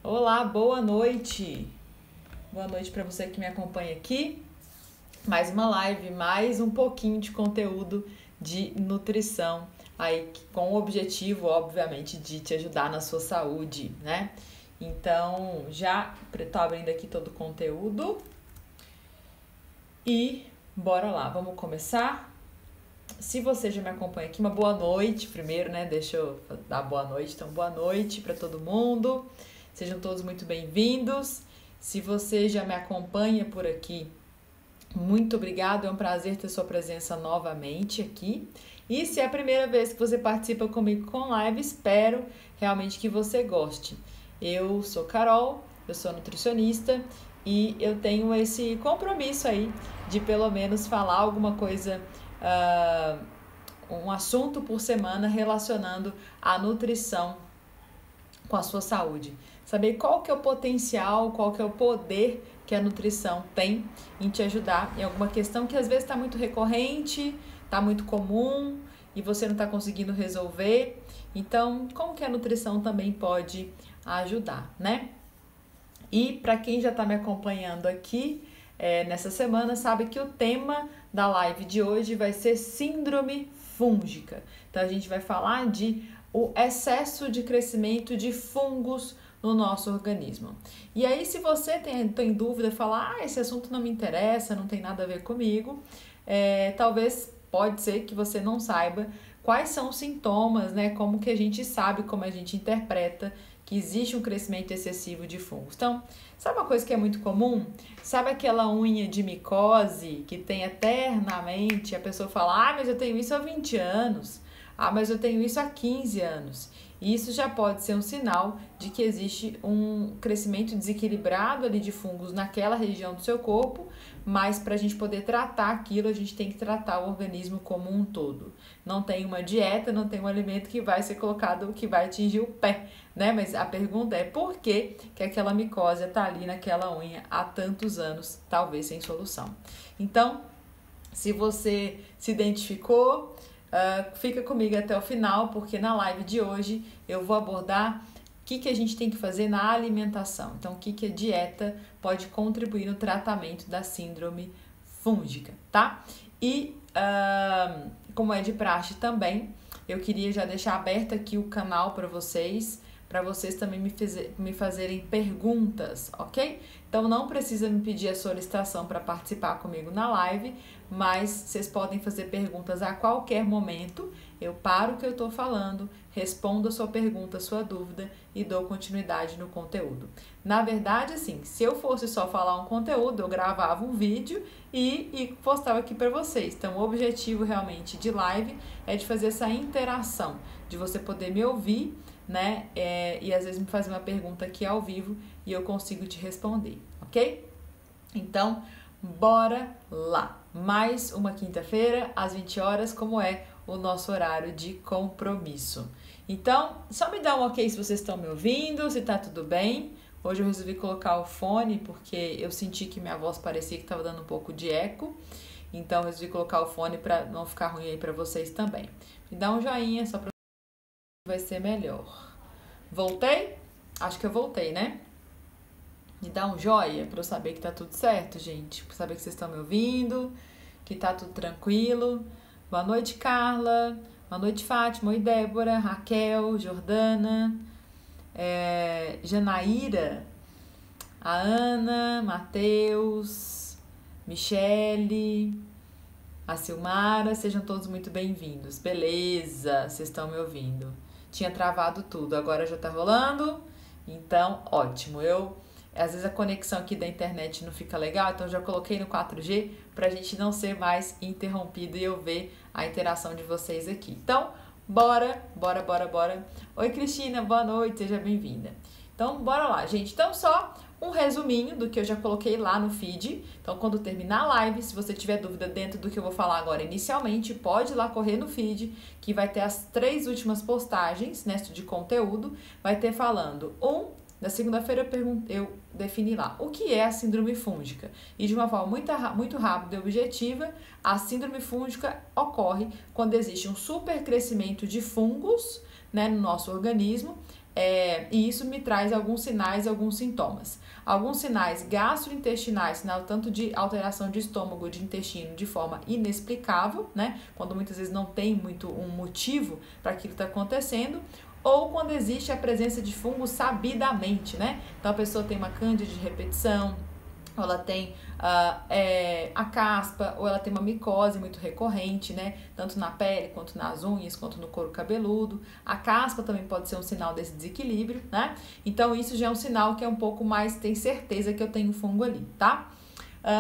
Olá, boa noite. Boa noite para você que me acompanha aqui. Mais uma live, mais um pouquinho de conteúdo de nutrição aí com o objetivo, obviamente, de te ajudar na sua saúde, né? Então, já tô abrindo aqui todo o conteúdo e bora lá, vamos começar. Se você já me acompanha aqui, uma boa noite primeiro, né? Deixa eu dar boa noite. Então, boa noite para todo mundo. Sejam todos muito bem-vindos. Se você já me acompanha por aqui, muito obrigado. É um prazer ter sua presença novamente aqui. E se é a primeira vez que você participa comigo com live, espero realmente que você goste. Eu sou Carol, eu sou nutricionista e eu tenho esse compromisso aí de pelo menos falar alguma coisa, um assunto por semana relacionando a nutrição com a sua saúde. Saber qual que é o potencial, qual que é o poder que a nutrição tem em te ajudar em alguma questão que às vezes está muito recorrente, está muito comum e você não está conseguindo resolver. Então, como que a nutrição também pode ajudar, né? E para quem já está me acompanhando aqui nessa semana, sabe que o tema da live de hoje vai ser síndrome fúngica. Então, a gente vai falar de o excesso de crescimento de fungos no nosso organismo. E aí, se você tem dúvida, falar, esse assunto não me interessa, não tem nada a ver comigo, talvez pode ser que você não saiba quais são os sintomas, né? Como que a gente sabe, como a gente interpreta que existe um crescimento excessivo de fungos. Então, sabe uma coisa que é muito comum? Sabe aquela unha de micose que tem eternamente? A pessoa fala, mas eu tenho isso há 20 anos. Mas eu tenho isso há 15 anos. E isso já pode ser um sinal de que existe um crescimento desequilibrado ali de fungos naquela região do seu corpo, mas para a gente poder tratar aquilo, a gente tem que tratar o organismo como um todo. Não tem uma dieta, não tem um alimento que vai ser colocado, que vai atingir o pé, né? Mas a pergunta é por que aquela micose está ali naquela unha há tantos anos, talvez sem solução. Então, se você se identificou, fica comigo até o final, porque na live de hoje eu vou abordar o que a gente tem que fazer na alimentação. Então, o que a dieta pode contribuir no tratamento da síndrome fúngica, tá? E, como é de praxe também, eu queria já deixar aberto aqui o canal para vocês também me fazerem perguntas, ok? Então, não precisa me pedir a solicitação para participar comigo na live, mas vocês podem fazer perguntas a qualquer momento. Eu paro o que eu estou falando, respondo a sua pergunta, a sua dúvida e dou continuidade no conteúdo. Na verdade, assim, se eu fosse só falar um conteúdo, eu gravava um vídeo e postava aqui para vocês. Então, o objetivo realmente de live é de fazer essa interação, de você poder me ouvir, né? E às vezes me fazer uma pergunta aqui ao vivo e eu consigo te responder, ok? Então, bora lá! Mais uma quinta-feira, às 20 horas, como é o nosso horário de compromisso. Então, só me dá um ok se vocês estão me ouvindo, se tá tudo bem. Hoje eu resolvi colocar o fone porque eu senti que minha voz parecia que estava dando um pouco de eco. Então, eu resolvi colocar o fone para não ficar ruim aí para vocês também. Me dá um joinha só para vai ser melhor. Voltei? Acho que eu voltei, né? Me dá um joia para eu saber que tá tudo certo, gente. Para saber que vocês estão me ouvindo, que tá tudo tranquilo. Boa noite, Carla. Boa noite, Fátima. Oi, Débora, Raquel, Jordana, Janaíra, a Ana, Matheus, Michele, a Silmara. Sejam todos muito bem-vindos. Beleza, vocês estão me ouvindo. Tinha travado tudo, agora já tá rolando. Então, ótimo. Às vezes a conexão aqui da internet não fica legal, então eu já coloquei no 4G pra gente não ser mais interrompido e eu ver a interação de vocês aqui. Então, bora. Oi, Cristina, boa noite, seja bem-vinda. Então, bora lá, gente. Então, só um resuminho do que eu já coloquei lá no feed. Então, quando terminar a live, se você tiver dúvida dentro do que eu vou falar agora inicialmente, pode ir lá correr no feed, que vai ter as 3 últimas postagens, né, de conteúdo. Vai ter falando na segunda-feira eu defini lá o que é a síndrome fúngica. E de uma forma muito rápida e objetiva, a síndrome fúngica ocorre quando existe um supercrescimento de fungos, né, no nosso organismo, E isso me traz alguns sinais e alguns sintomas. Alguns sinais gastrointestinais, sinal tanto de alteração de estômago, de intestino, de forma inexplicável, né? Quando muitas vezes não tem muito um motivo para aquilo que está acontecendo, ou quando existe a presença de fungo sabidamente, né? Então a pessoa tem uma cândida de repetição, ou ela tem a caspa, ou ela tem uma micose muito recorrente, né? Tanto na pele, quanto nas unhas, quanto no couro cabeludo. A caspa também pode ser um sinal desse desequilíbrio, né? Então isso já é um sinal que é um pouco mais, tem certeza que eu tenho fungo ali, tá?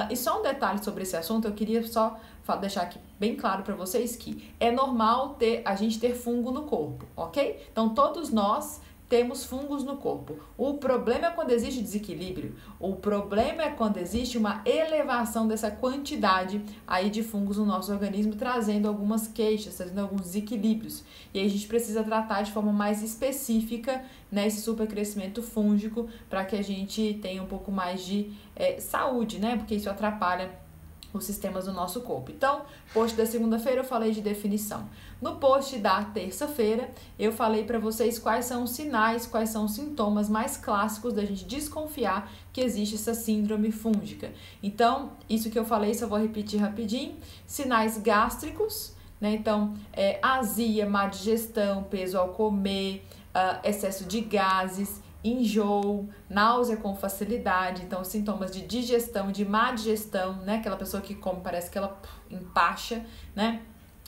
E só um detalhe sobre esse assunto, eu queria só deixar aqui bem claro para vocês que é normal a gente ter fungo no corpo, ok? Então todos nós temos fungos no corpo. O problema é quando existe desequilíbrio. O problema é quando existe uma elevação dessa quantidade aí de fungos no nosso organismo, trazendo algumas queixas, trazendo alguns desequilíbrios. E aí a gente precisa tratar de forma mais específica, né, esse supercrescimento fúngico para que a gente tenha um pouco mais de saúde, né? Porque isso atrapalha os sistemas do nosso corpo. Então, post da segunda-feira eu falei de definição. No post da terça-feira, eu falei para vocês quais são os sinais, quais são os sintomas mais clássicos da gente desconfiar que existe essa síndrome fúngica. Então, isso que eu falei, só vou repetir rapidinho. Sinais gástricos, né? Então, azia, má digestão, peso ao comer, excesso de gases, enjoo, náusea com facilidade, então sintomas de digestão, de má digestão, né? Aquela pessoa que come, parece que ela empacha, né?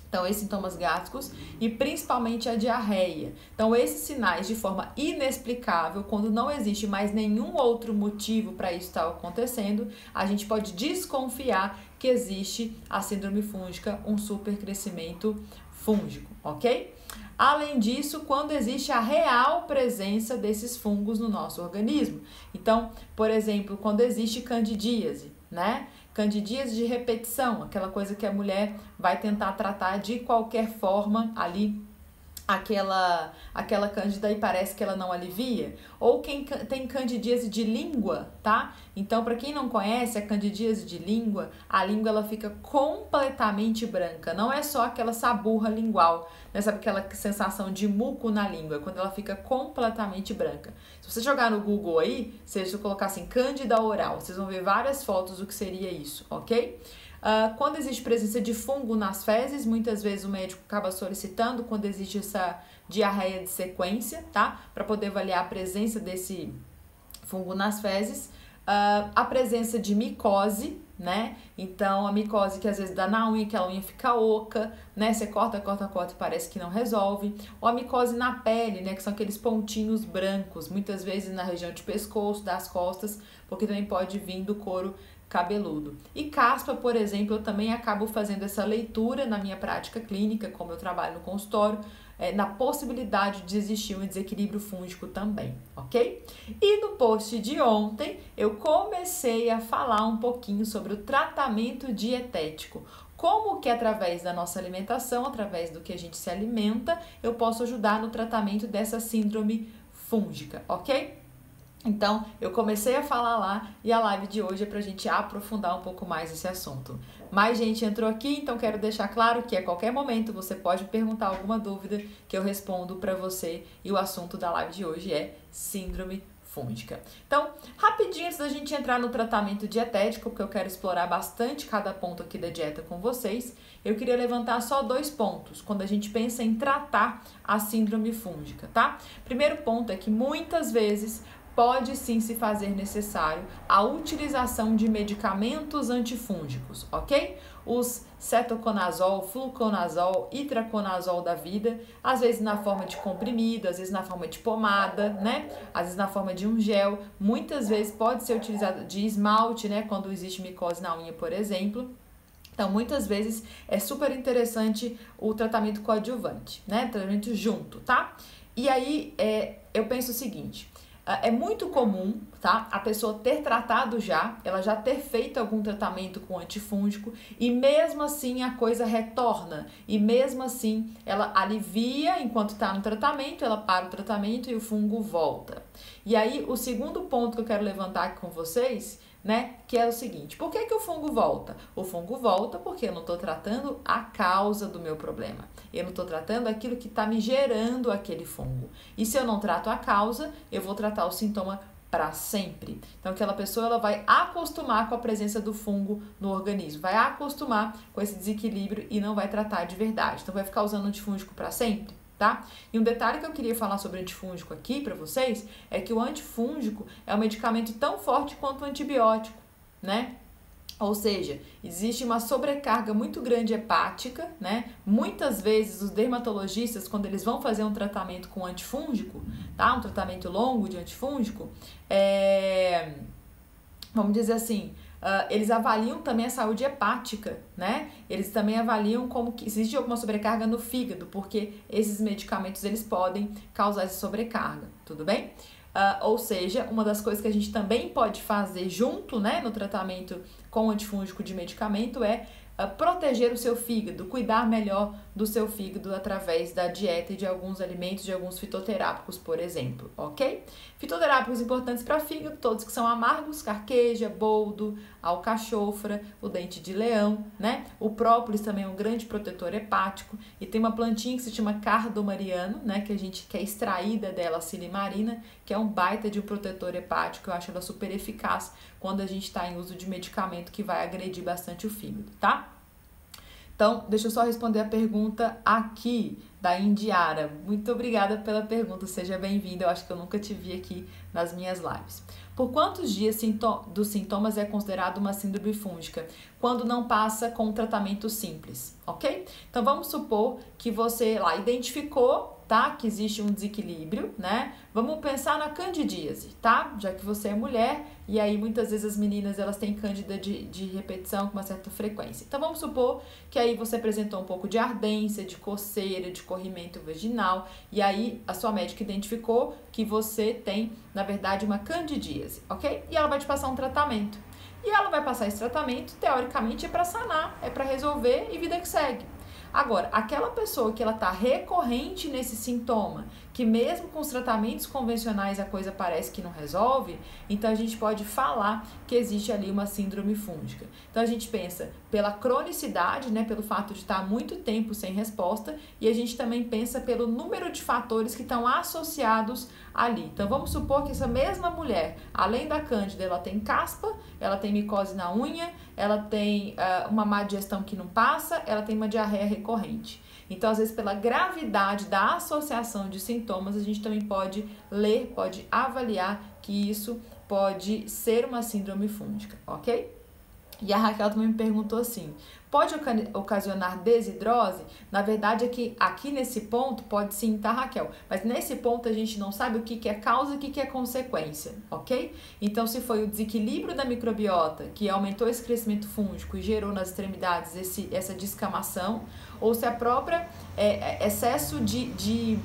Então, esses sintomas gástricos e principalmente a diarreia. Então, esses sinais de forma inexplicável, quando não existe mais nenhum outro motivo para isso estar acontecendo, a gente pode desconfiar que existe a síndrome fúngica, um supercrescimento fúngico, ok? Além disso, quando existe a real presença desses fungos no nosso organismo. Então, por exemplo, quando existe candidíase, né? Candidíase de repetição, aquela coisa que a mulher vai tentar tratar de qualquer forma ali, aquela cândida e parece que ela não alivia. Ou quem tem candidíase de língua, tá? Então, para quem não conhece a candidíase de língua, a língua ela fica completamente branca. Não é só aquela saburra lingual, né? Sabe aquela sensação de muco na língua, quando ela fica completamente branca. Se você jogar no Google aí, se você colocar assim, cândida oral, vocês vão ver várias fotos do que seria isso, ok? Quando existe presença de fungo nas fezes, muitas vezes o médico acaba solicitando quando existe essa diarreia de sequência, tá? Para poder avaliar a presença desse fungo nas fezes. A presença de micose, né? Então, a micose que às vezes dá na unha, que a unha fica oca, né? Você corta e parece que não resolve. Ou a micose na pele, né? Que são aqueles pontinhos brancos, muitas vezes na região de pescoço, das costas, porque também pode vir do couro cabeludo. E caspa, por exemplo, eu também acabo fazendo essa leitura na minha prática clínica, como eu trabalho no consultório, na possibilidade de existir um desequilíbrio fúngico também, ok? E no post de ontem, eu comecei a falar um pouquinho sobre o tratamento dietético. Como que através da nossa alimentação, através do que a gente se alimenta, eu posso ajudar no tratamento dessa síndrome fúngica, ok? Então, eu comecei a falar lá e a live de hoje é pra gente aprofundar um pouco mais esse assunto. Mais gente entrou aqui, então quero deixar claro que a qualquer momento você pode perguntar alguma dúvida que eu respondo pra você e o assunto da live de hoje é síndrome fúngica. Então, rapidinho antes da gente entrar no tratamento dietético, porque eu quero explorar bastante cada ponto aqui da dieta com vocês, eu queria levantar só 2 pontos quando a gente pensa em tratar a síndrome fúngica, tá? Primeiro ponto é que muitas vezes pode sim se fazer necessário a utilização de medicamentos antifúngicos, ok? Os cetoconazol, fluconazol, itraconazol da vida, às vezes na forma de comprimido, às vezes na forma de pomada, né? Às vezes na forma de um gel, muitas vezes pode ser utilizado de esmalte, né? Quando existe micose na unha, por exemplo. Então, muitas vezes é super interessante o tratamento coadjuvante, né? Tratamento junto, tá? E aí, eu penso o seguinte... É muito comum, tá? A pessoa ter tratado ela já ter feito algum tratamento com antifúngico e mesmo assim a coisa retorna e mesmo assim ela alivia enquanto está no tratamento, ela para o tratamento e o fungo volta. E aí, o segundo ponto que eu quero levantar aqui com vocês, né, que é o seguinte: por que o fungo volta? O fungo volta porque eu não estou tratando a causa do meu problema. Eu não estou tratando aquilo que está me gerando aquele fungo. E se eu não trato a causa, eu vou tratar o sintoma para sempre. Então, aquela pessoa ela vai acostumar com a presença do fungo no organismo, vai acostumar com esse desequilíbrio e não vai tratar de verdade. Então, vai ficar usando antifúngico para sempre, tá? E um detalhe que eu queria falar sobre antifúngico aqui para vocês é que o antifúngico é um medicamento tão forte quanto o antibiótico, né? Ou seja, existe uma sobrecarga muito grande hepática, né? Muitas vezes os dermatologistas, quando eles vão fazer um tratamento com antifúngico, tá? Um tratamento longo de antifúngico, vamos dizer assim, eles avaliam também a saúde hepática, né? Eles também avaliam como que existe alguma sobrecarga no fígado, porque esses medicamentos eles podem causar essa sobrecarga, tudo bem? Ou seja, uma das coisas que a gente também pode fazer junto, né, no tratamento com antifúngico de medicamento é proteger o seu fígado, cuidar melhor do seu fígado através da dieta e de alguns alimentos, de alguns fitoterápicos, por exemplo, ok? Fitoterápicos importantes para fígado, todos que são amargos: carqueja, boldo, alcachofra, o dente de leão, né? O própolis também é um grande protetor hepático e tem uma plantinha que se chama cardomariano, né? Que é extraída dela a silimarina, que é um baita de um protetor hepático. Eu acho ela super eficaz quando a gente está em uso de medicamento que vai agredir bastante o fígado, tá? Então, deixa eu só responder a pergunta aqui da Indiara. Muito obrigada pela pergunta, seja bem-vinda. Eu acho que eu nunca te vi aqui nas minhas lives. Por quantos dias dos sintomas é considerado uma síndrome fúngica? Quando não passa com um tratamento simples, ok? Então, vamos supor que você lá identificou, tá, que existe um desequilíbrio, né? Vamos pensar na candidíase, tá? Já que você é mulher e aí muitas vezes as meninas elas têm cândida de repetição com uma certa frequência. Então, vamos supor que aí você apresentou um pouco de ardência, de coceira, de corrimento vaginal e aí a sua médica identificou que você tem, na verdade, uma candidíase, ok? E ela vai te passar um tratamento. E ela vai passar esse tratamento, teoricamente, é para sanar, é para resolver e vida que segue. Agora, aquela pessoa que ela tá recorrente nesse sintoma, que mesmo com os tratamentos convencionais a coisa parece que não resolve, então a gente pode falar que existe ali uma síndrome fúngica. Então a gente pensa pela cronicidade, né, pelo fato de estar muito tempo sem resposta, e a gente também pensa pelo número de fatores que estão associados ali. Então vamos supor que essa mesma mulher, além da cândida, ela tem caspa, ela tem micose na unha, ela tem uma má digestão que não passa, ela tem uma diarreia recorrente. Então, às vezes, pela gravidade da associação de sintomas, a gente também pode ler, pode avaliar que isso pode ser uma síndrome fúngica, ok? E a Raquel também me perguntou assim: pode ocasionar desidrose? Na verdade, aqui nesse ponto, pode sim, tá, Raquel? Mas nesse ponto a gente não sabe o que é causa e o que é consequência, ok? Então, se foi o desequilíbrio da microbiota que aumentou esse crescimento fúngico e gerou nas extremidades essa descamação, ou se a própria excesso de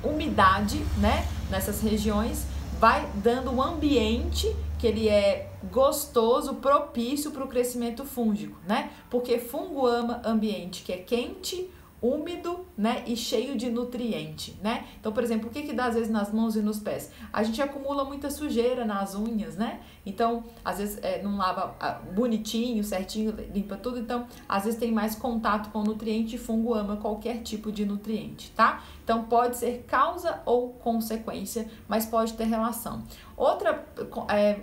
umidade, né, nessas regiões vai dando um ambiente que ele é gostoso, propício para o crescimento fúngico, né? Porque fungo ama ambiente que é quente, úmido, né, e cheio de nutriente, né? Então, por exemplo, o que dá às vezes nas mãos e nos pés? A gente acumula muita sujeira nas unhas, né? Então, às vezes não lava bonitinho, certinho, limpa tudo, então às vezes tem mais contato com o nutriente e fungo ama qualquer tipo de nutriente, tá? Então, pode ser causa ou consequência, mas pode ter relação. Outra,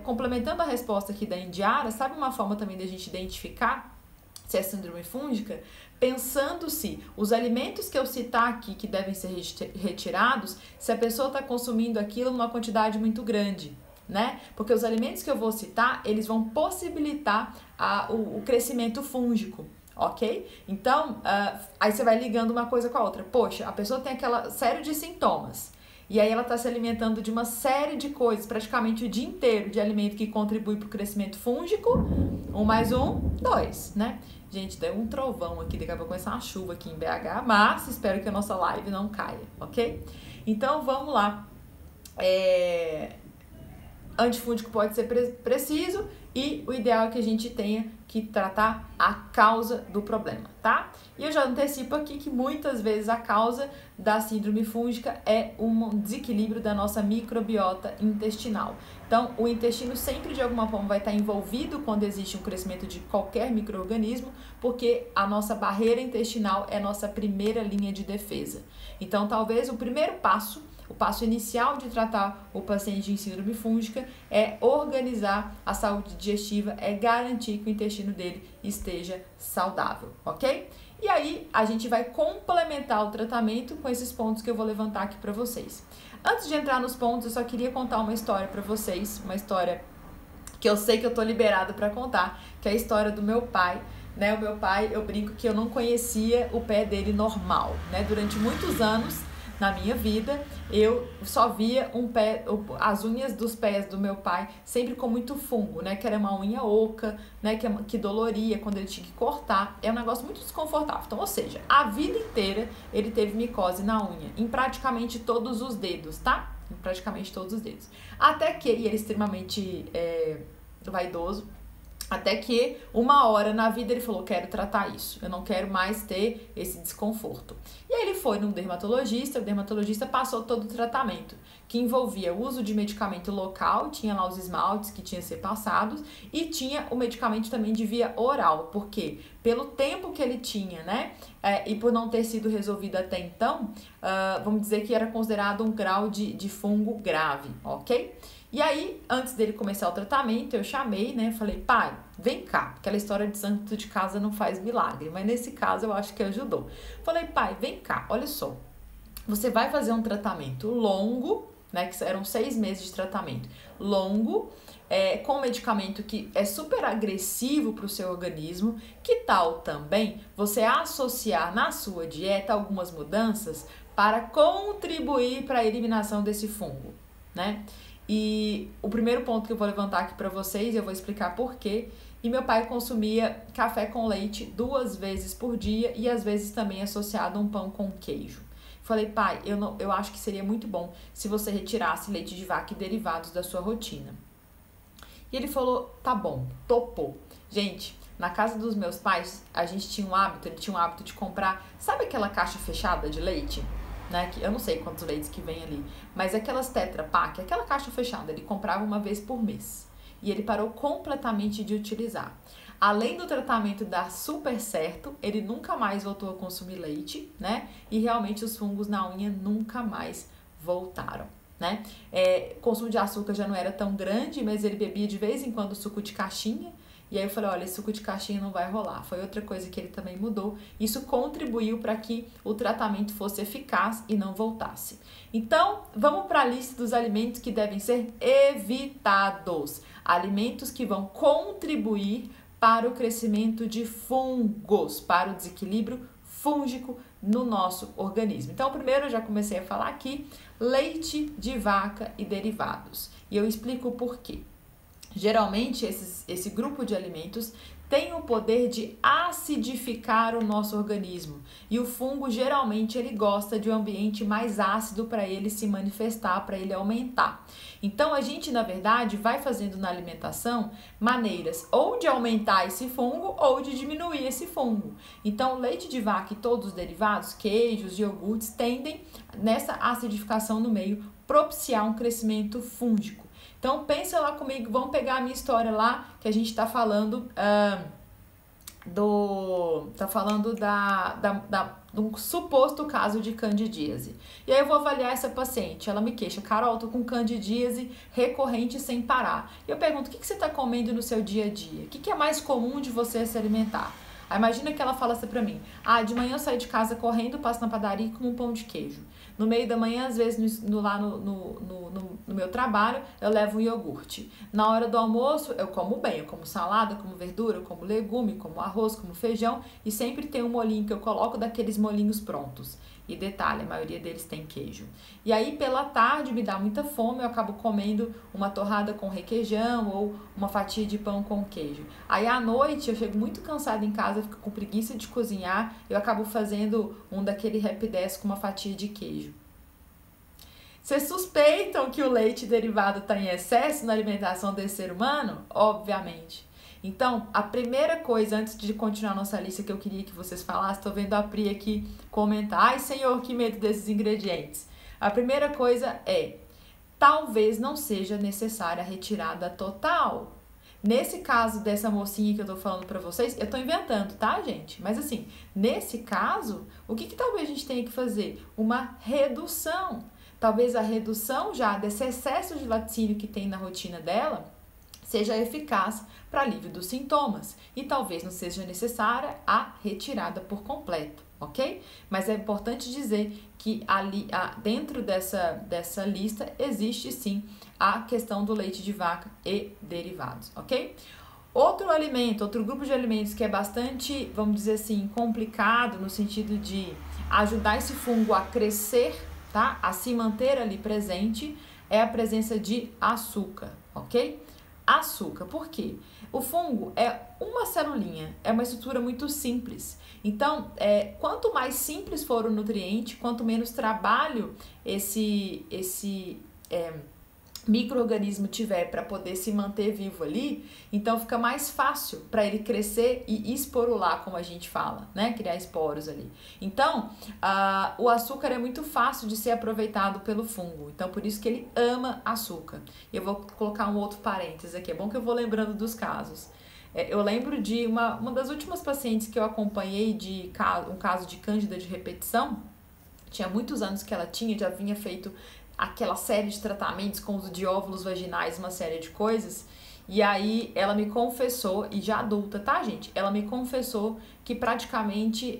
complementando a resposta aqui da Indiara, sabe uma forma também da gente identificar se é síndrome fúngica? Pensando se os alimentos que eu citar aqui que devem ser retirados, se a pessoa está consumindo aquilo numa quantidade muito grande, né? Porque os alimentos que eu vou citar, eles vão possibilitar o crescimento fúngico, ok? Então, aí você vai ligando uma coisa com a outra. Poxa, a pessoa tem aquela série de sintomas. E aí ela está se alimentando de uma série de coisas, praticamente o dia inteiro, de alimento que contribui para o crescimento fúngico. 1 mais 1, 2, né? Gente, deu um trovão aqui, daqui a pouco vai começar uma chuva aqui em BH, mas espero que a nossa live não caia, ok? Então, vamos lá. antifúngico pode ser preciso e o ideal é que a gente tenha que tratar a causa do problema, tá? E eu já antecipo aqui que muitas vezes a causa da síndrome fúngica é um desequilíbrio da nossa microbiota intestinal. Então, o intestino sempre de alguma forma vai estar envolvido quando existe um crescimento de qualquer micro-organismo, porque a nossa barreira intestinal é a nossa primeira linha de defesa. Então, talvez o primeiro passo, o passo inicial de tratar o paciente em síndrome fúngica é organizar a saúde digestiva, é garantir que o intestino dele esteja saudável, ok? E aí, a gente vai complementar o tratamento com esses pontos que eu vou levantar aqui para vocês. Antes de entrar nos pontos, eu só queria contar uma história para vocês, uma história que eu sei que eu tô liberada para contar, que é a história do meu pai, né? O meu pai, eu brinco que eu não conhecia o pé dele normal, né? Durante muitos anos na minha vida, eu só via as unhas dos pés do meu pai sempre com muito fungo, né? Que era uma unha oca, né? Que doloria quando ele tinha que cortar. É um negócio muito desconfortável. Então, ou seja, a vida inteira ele teve micose na unha, em praticamente todos os dedos, tá? Em praticamente todos os dedos. Até que, e ele é extremamente vaidoso, até que uma hora na vida ele falou, quero tratar isso, eu não quero mais ter esse desconforto. E aí ele foi num dermatologista, o dermatologista passou todo o tratamento, que envolvia o uso de medicamento local, tinha lá os esmaltes que tinham que ser passados, e tinha o medicamento também de via oral, porque pelo tempo que ele tinha, né, e por não ter sido resolvido até então, vamos dizer que era considerado um grau de fungo grave, ok? E aí, antes dele começar o tratamento, eu chamei, né, falei, pai, vem cá, aquela história de santo de casa não faz milagre, mas nesse caso eu acho que ajudou. Falei, pai, vem cá, olha só, você vai fazer um tratamento longo, né, que eram 6 meses de tratamento, longo, com um medicamento que é super agressivo para o seu organismo, que tal também você associar na sua dieta algumas mudanças para contribuir para a eliminação desse fungo, né? E o primeiro ponto que eu vou levantar aqui para vocês, eu vou explicar por quê. E meu pai consumia café com leite 2 vezes por dia e às vezes também associado a um pão com queijo. Falei, pai, eu acho que seria muito bom se você retirasse leite de vaca e derivados da sua rotina. E ele falou, tá bom, topou. Gente, na casa dos meus pais, a gente tinha um hábito, ele tinha um hábito de comprar, sabe aquela caixa fechada de leite? Né, que eu não sei quantos leites que vem ali, mas aquelas Tetra Pak, aquela caixa fechada, ele comprava uma vez por mês. E ele parou completamente de utilizar. Além do tratamento dar super certo, ele nunca mais voltou a consumir leite, né? E realmente os fungos na unha nunca mais voltaram, né? O consumo de açúcar já não era tão grande, mas ele bebia de vez em quando suco de caixinha. E aí eu falei, olha, esse suco de caixinha não vai rolar. Foi outra coisa que ele também mudou. Isso contribuiu para que o tratamento fosse eficaz e não voltasse. Então, vamos para a lista dos alimentos que devem ser evitados. Alimentos que vão contribuir para o crescimento de fungos, para o desequilíbrio fúngico no nosso organismo. Então, primeiro eu já comecei a falar aqui, leite de vaca e derivados. E eu explico o porquê. Geralmente, esse grupo de alimentos tem o poder de acidificar o nosso organismo. E o fungo, geralmente, ele gosta de um ambiente mais ácido para ele se manifestar, para ele aumentar. Então, a gente, na verdade, vai fazendo na alimentação maneiras ou de aumentar esse fungo ou de diminuir esse fungo. Então, leite de vaca e todos os derivados, queijos, iogurtes, tendem, nessa acidificação no meio, propiciar um crescimento fúngico. Então, pensa lá comigo, vamos pegar a minha história lá, que a gente está falando de um suposto caso de candidíase. E aí eu vou avaliar essa paciente, ela me queixa, Carol, tô com candidíase recorrente sem parar. E eu pergunto, o que você está comendo no seu dia a dia? O que é mais comum de você se alimentar? Aí imagina que ela fala assim pra mim, de manhã eu saio de casa correndo, passo na padaria e como um pão de queijo. No meio da manhã, às vezes, lá no meu trabalho, eu levo um iogurte. Na hora do almoço, eu como bem, eu como salada, como verdura, eu como legume, como arroz, como feijão, e sempre tem um molhinho que eu coloco daqueles molhinhos prontos. E detalhe, a maioria deles tem queijo. E aí, pela tarde, me dá muita fome, eu acabo comendo uma torrada com requeijão ou uma fatia de pão com queijo. Aí, à noite, eu chego muito cansada em casa, fico com preguiça de cozinhar, eu acabo fazendo um daquele Rapidez com uma fatia de queijo. Vocês suspeitam que o leite derivado está em excesso na alimentação desse ser humano? Obviamente. Então, a primeira coisa, antes de continuar nossa lista, que eu queria que vocês falassem, estou vendo a Pri aqui comentar, ai Senhor, que medo desses ingredientes. A primeira coisa é, talvez não seja necessária a retirada total. Nesse caso dessa mocinha que eu tô falando pra vocês, eu tô inventando, tá, gente? Mas assim, nesse caso, o que talvez a gente tenha que fazer? Uma redução. Talvez a redução já desse excesso de laticínio que tem na rotina dela seja eficaz para alívio dos sintomas. E talvez não seja necessária a retirada por completo, ok? Mas é importante dizer que ali, dentro dessa lista existe sim a questão do leite de vaca e derivados, ok? Outro alimento, outro grupo de alimentos que é bastante, vamos dizer assim, complicado no sentido de ajudar esse fungo a crescer, tá? A se manter ali presente, é a presença de açúcar, ok? Açúcar, por quê? O fungo é uma celulinha, é uma estrutura muito simples. Então, quanto mais simples for o nutriente, quanto menos trabalho esse micro-organismo tiver para poder se manter vivo ali, então fica mais fácil para ele crescer e esporular, como a gente fala, né? Criar esporos ali. Então, o açúcar é muito fácil de ser aproveitado pelo fungo, então por isso que ele ama açúcar. Eu vou colocar um outro parênteses aqui, é bom que eu vou lembrando dos casos. Eu lembro de uma das últimas pacientes que eu acompanhei um caso de cândida de repetição, tinha muitos anos que ela tinha, já vinha feito aquela série de tratamentos com uso de óvulos vaginais, uma série de coisas, e aí ela me confessou, e já adulta, tá, gente? Ela me confessou que praticamente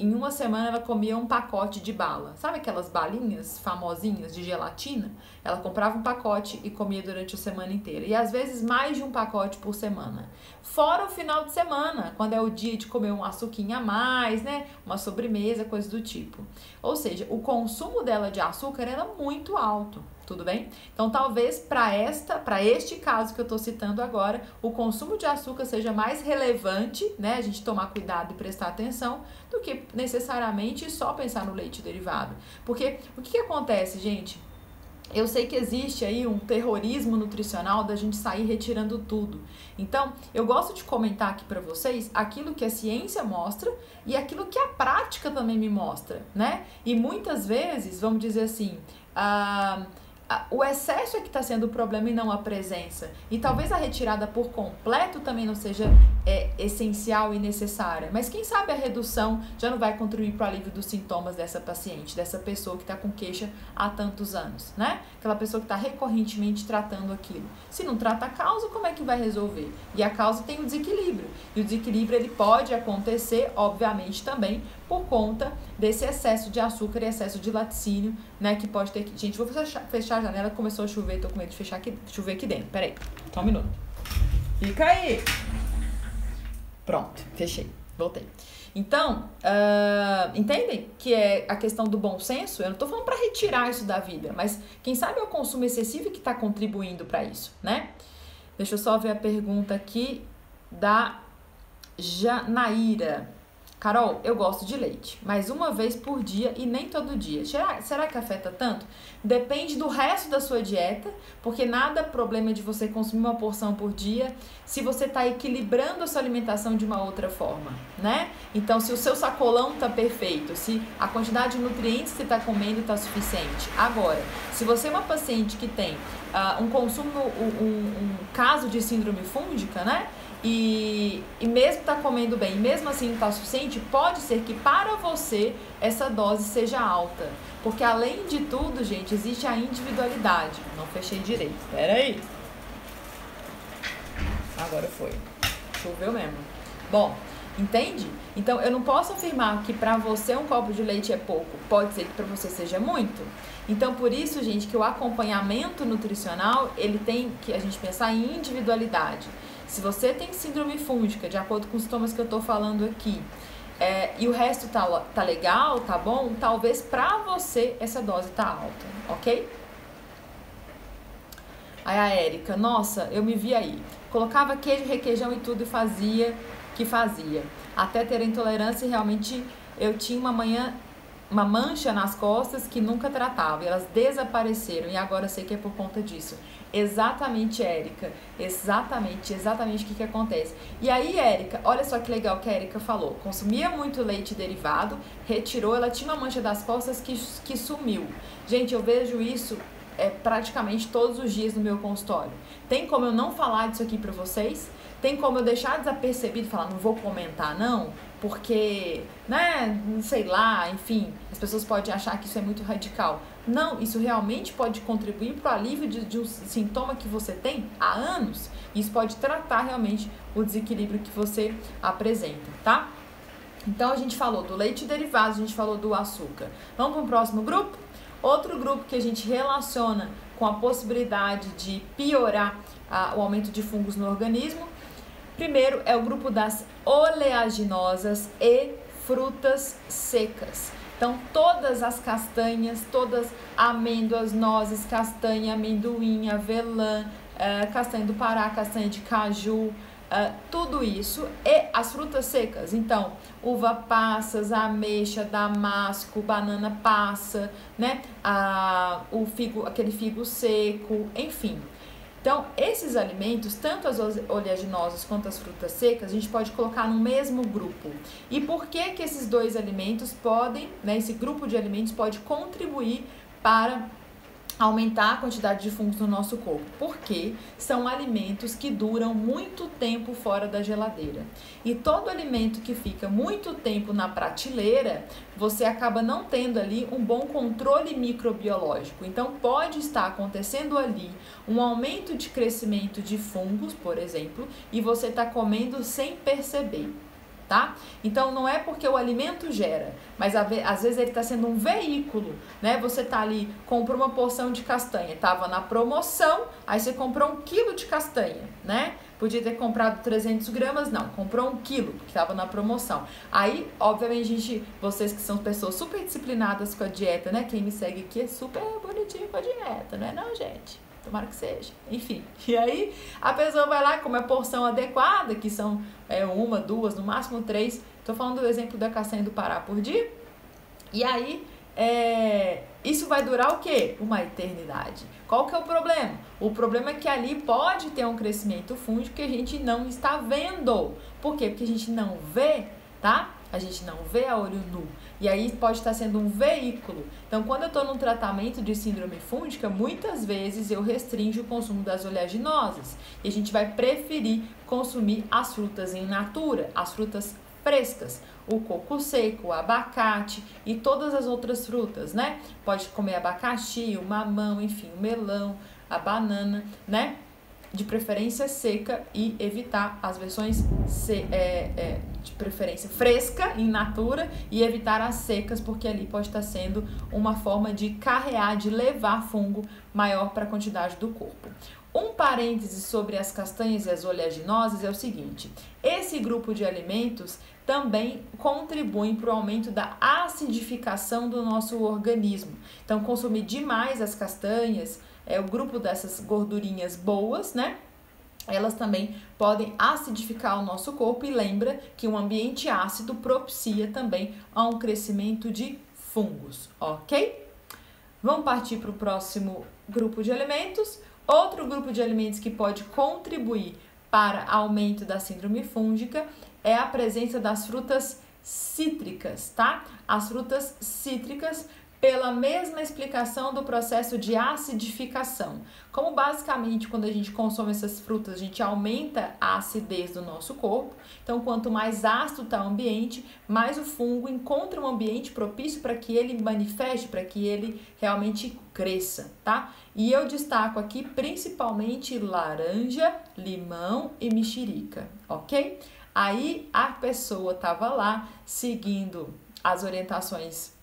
em uma semana ela comia um pacote de bala. Sabe aquelas balinhas famosinhas de gelatina? Ela comprava um pacote e comia durante a semana inteira. E às vezes mais de um pacote por semana. Fora o final de semana, quando é o dia de comer um açuquinha a mais, né? Uma sobremesa, coisa do tipo. Ou seja, o consumo dela de açúcar era muito alto. Tudo bem? Então, talvez para este caso que eu estou citando agora, o consumo de açúcar seja mais relevante, né? A gente tomar cuidado e prestar atenção, do que necessariamente só pensar no leite derivado. Porque o que acontece, gente? Eu sei que existe aí um terrorismo nutricional da gente sair retirando tudo. Então, eu gosto de comentar aqui para vocês aquilo que a ciência mostra e aquilo que a prática também me mostra, né? E muitas vezes, vamos dizer assim, o excesso é que está sendo o problema e não a presença. E talvez a retirada por completo também não seja essencial e necessária. Mas quem sabe a redução já não vai contribuir para o alívio dos sintomas dessa paciente, dessa pessoa que está com queixa há tantos anos, né? Aquela pessoa que está recorrentemente tratando aquilo. Se não trata a causa, como é que vai resolver? E a causa tem o desequilíbrio. E o desequilíbrio ele pode acontecer, obviamente, também por conta desse excesso de açúcar e excesso de laticínio, né? Que pode ter... Gente, vou fechar a janela, começou a chover, tô com medo de chover aqui dentro. Peraí, só um minuto. Fica aí! Pronto, fechei, voltei. Então, entendem que é a questão do bom senso? Eu não tô falando para retirar isso da vida, mas quem sabe é o consumo excessivo que está contribuindo para isso, né? Deixa eu só ver a pergunta aqui da Janaíra. Carol, eu gosto de leite, mas uma vez por dia e nem todo dia. Será que afeta tanto? Depende do resto da sua dieta, porque nada problema de você consumir uma porção por dia se você está equilibrando a sua alimentação de uma outra forma, né? Então, se o seu sacolão está perfeito, se a quantidade de nutrientes que você está comendo está suficiente. Agora, se você é uma paciente que tem um consumo, um caso de síndrome fúngica, né? E mesmo tá comendo bem, mesmo assim não tá suficiente, pode ser que para você essa dose seja alta. Porque além de tudo, gente, existe a individualidade. Não fechei direito, espera aí. Agora foi. Choveu mesmo. Bom, entende? Então eu não posso afirmar que para você um copo de leite é pouco. Pode ser que para você seja muito. Então por isso, gente, que o acompanhamento nutricional, ele tem que a gente pensar em individualidade. Se você tem síndrome fúngica, de acordo com os sintomas que eu tô falando aqui, e o resto tá legal, tá bom, talvez pra você essa dose tá alta, ok? Aí a Érica, nossa, eu me vi aí. Colocava queijo, requeijão e tudo e fazia. Até ter a intolerância e realmente eu tinha uma manhã uma mancha nas costas que nunca tratava, e elas desapareceram, e agora sei que é por conta disso. Exatamente, Érica, exatamente o que acontece. E aí, Érica, olha só que legal que a Érica falou, consumia muito leite derivado, retirou, ela tinha uma mancha das costas que sumiu. Gente, eu vejo isso praticamente todos os dias no meu consultório. Tem como eu não falar disso aqui pra vocês? Tem como eu deixar desapercebido e falar, não vou comentar não? Porque, né, não sei lá, enfim, as pessoas podem achar que isso é muito radical. Não, isso realmente pode contribuir para o alívio de um sintoma que você tem há anos. Isso pode tratar realmente o desequilíbrio que você apresenta, tá? Então, a gente falou do leite derivado, a gente falou do açúcar. Vamos para o próximo grupo? Outro grupo que a gente relaciona com a possibilidade de piorar o aumento de fungos no organismo. Primeiro é o grupo das oleaginosas e frutas secas. Então, todas as castanhas, todas amêndoas, nozes, castanha, amendoim, avelã, castanha do Pará, castanha de caju, tudo isso. E as frutas secas, então, uva passas, ameixa, damasco, banana passa, né? O figo, aquele figo seco, enfim. Então, esses alimentos, tanto as oleaginosas quanto as frutas secas, a gente pode colocar no mesmo grupo. E por que que esses dois alimentos podem, né, esse grupo de alimentos pode contribuir para aumentar a quantidade de fungos no nosso corpo? Porque são alimentos que duram muito tempo fora da geladeira. E todo alimento que fica muito tempo na prateleira, você acaba não tendo ali um bom controle microbiológico. Então, pode estar acontecendo ali um aumento de crescimento de fungos, por exemplo, e você está comendo sem perceber. Tá? Então, não é porque o alimento gera, mas às vezes ele está sendo um veículo, né? Você tá ali, comprou uma porção de castanha, tava na promoção, aí você comprou 1 quilo de castanha, né? Podia ter comprado 300 gramas, não, comprou 1 quilo, porque estava na promoção. Aí, obviamente, vocês que são pessoas super disciplinadas com a dieta, né? Quem me segue aqui é super bonitinho com a dieta, né? Não, gente? Tomara que seja. Enfim. E aí, a pessoa vai lá, come a porção adequada, que são 1, 2, no máximo 3. Tô falando do exemplo da castanha do Pará por dia. E aí, isso vai durar o quê? Uma eternidade. Qual que é o problema? O problema é que ali pode ter um crescimento fúngico que a gente não está vendo. Por quê? Porque a gente não vê, tá? A gente não vê a olho nu. E aí pode estar sendo um veículo. Então, quando eu estou num tratamento de síndrome fúngica, muitas vezes eu restringo o consumo das oleaginosas. E a gente vai preferir consumir as frutas in natura, as frutas frescas, o coco seco, o abacate e todas as outras frutas, né? Pode comer abacaxi, o mamão, enfim, o melão, a banana, né? De preferência seca e evitar as versões de preferência fresca, in natura, e evitar as secas, porque ali pode estar sendo uma forma de carrear, de levar fungo maior para a quantidade do corpo. Um parêntese sobre as castanhas e as oleaginosas é o seguinte: esse grupo de alimentos também contribuem para o aumento da acidificação do nosso organismo. Então, consumir demais as castanhas, o grupo dessas gordurinhas boas, né? Elas também podem acidificar o nosso corpo, e lembra que um ambiente ácido propicia também a um crescimento de fungos, ok? Vamos partir para o próximo grupo de alimentos. Outro grupo de alimentos que pode contribuir para aumento da síndrome fúngica é a presença das frutas cítricas, tá? As frutas cítricas, pela mesma explicação do processo de acidificação. Como basicamente quando a gente consome essas frutas, a gente aumenta a acidez do nosso corpo. Então, quanto mais ácido está o ambiente, mais o fungo encontra um ambiente propício para que ele manifeste, para que ele realmente cresça, tá? E eu destaco aqui principalmente laranja, limão e mexerica, ok? Aí a pessoa estava lá seguindo as orientações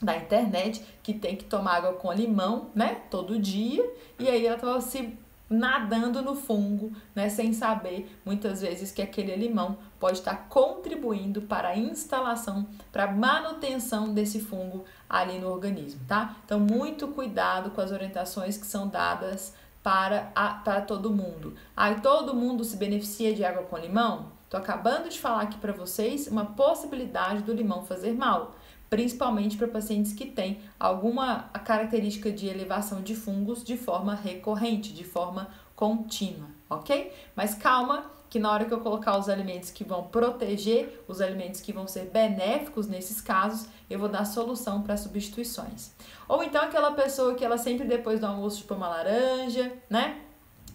da internet, que tem que tomar água com limão, né, todo dia, e aí ela estava se nadando no fungo, né, sem saber muitas vezes que aquele limão pode estar contribuindo para a instalação, para a manutenção desse fungo ali no organismo, tá? Então, muito cuidado com as orientações que são dadas para todo mundo. Aí todo mundo se beneficia de água com limão? Tô acabando de falar aqui para vocês uma possibilidade do limão fazer mal. principalmente para pacientes que têm alguma característica de elevação de fungos de forma recorrente, de forma contínua, ok? Mas calma, que na hora que eu colocar os alimentos que vão proteger, os alimentos que vão ser benéficos nesses casos, eu vou dar solução para substituições. Ou então aquela pessoa que ela sempre depois do almoço chupa uma laranja, né?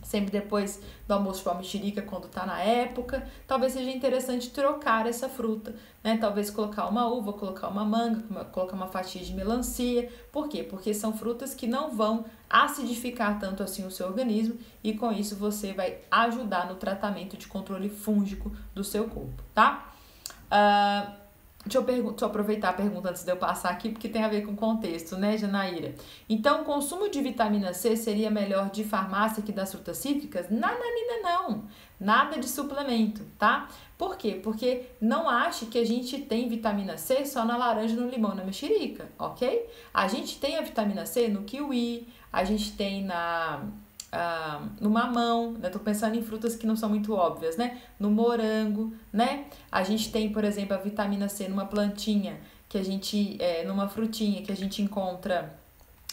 Sempre depois do almoço chupa uma mexerica quando tá na época, talvez seja interessante trocar essa fruta, né? Talvez colocar uma uva, colocar uma manga, colocar uma fatia de melancia. Por quê? Porque são frutas que não vão acidificar tanto assim o seu organismo e com isso você vai ajudar no tratamento de controle fúngico do seu corpo, tá? Deixa eu aproveitar a pergunta antes de eu passar aqui, porque tem a ver com o contexto, né, Janaíra? Então, o consumo de vitamina C seria melhor de farmácia que das frutas cítricas? Não. Nada de suplemento, tá? Por quê? Porque não ache que a gente tem vitamina C só na laranja, no limão, na mexerica, ok? A gente tem a vitamina C no kiwi, a gente tem no mamão, né? Tô pensando em frutas que não são muito óbvias, né? No morango, né? A gente tem, por exemplo, a vitamina C numa plantinha, que a gente, numa frutinha que a gente encontra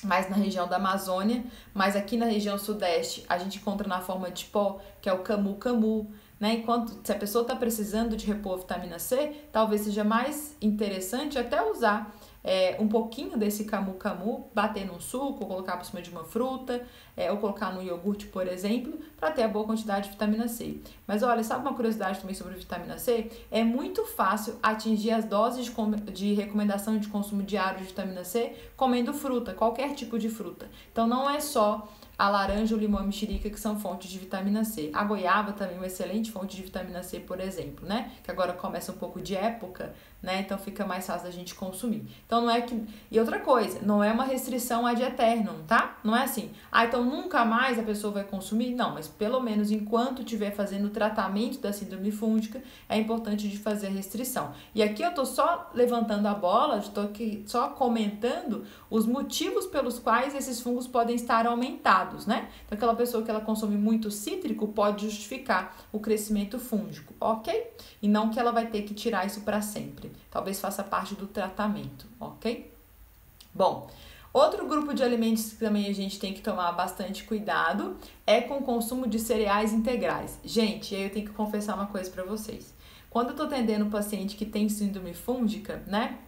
mais na região da Amazônia, mas aqui na região sudeste a gente encontra na forma de pó, que é o camu-camu, né? Enquanto se a pessoa está precisando de repor vitamina C, talvez seja mais interessante até usar um pouquinho desse camu-camu, bater num suco, ou colocar por cima de uma fruta, ou colocar no iogurte, por exemplo, para ter a boa quantidade de vitamina C. Mas olha, sabe uma curiosidade também sobre vitamina C? É muito fácil atingir as doses de recomendação de consumo diário de vitamina C comendo fruta, qualquer tipo de fruta. Então não é só a laranja, o limão e a mexerica que são fontes de vitamina C. A goiaba também é uma excelente fonte de vitamina C, por exemplo, né? Que agora começa um pouco de época, né? Então fica mais fácil da gente consumir. Então não é que... E outra coisa, não é uma restrição ad eternum, tá? Não é assim, então nunca mais a pessoa vai consumir? Não, mas pelo menos enquanto estiver fazendo o tratamento da síndrome fúngica, é importante de fazer a restrição. E aqui eu tô só levantando a bola, estou aqui só comentando os motivos pelos quais esses fungos podem estar aumentados, né? Então aquela pessoa que ela consome muito cítrico pode justificar o crescimento fúngico, ok? E não que ela vai ter que tirar isso para sempre. Talvez faça parte do tratamento, ok? Bom, outro grupo de alimentos que também a gente tem que tomar bastante cuidado é com o consumo de cereais integrais. Gente, aí eu tenho que confessar uma coisa para vocês. Quando eu tô atendendo um paciente que tem síndrome fúngica, né?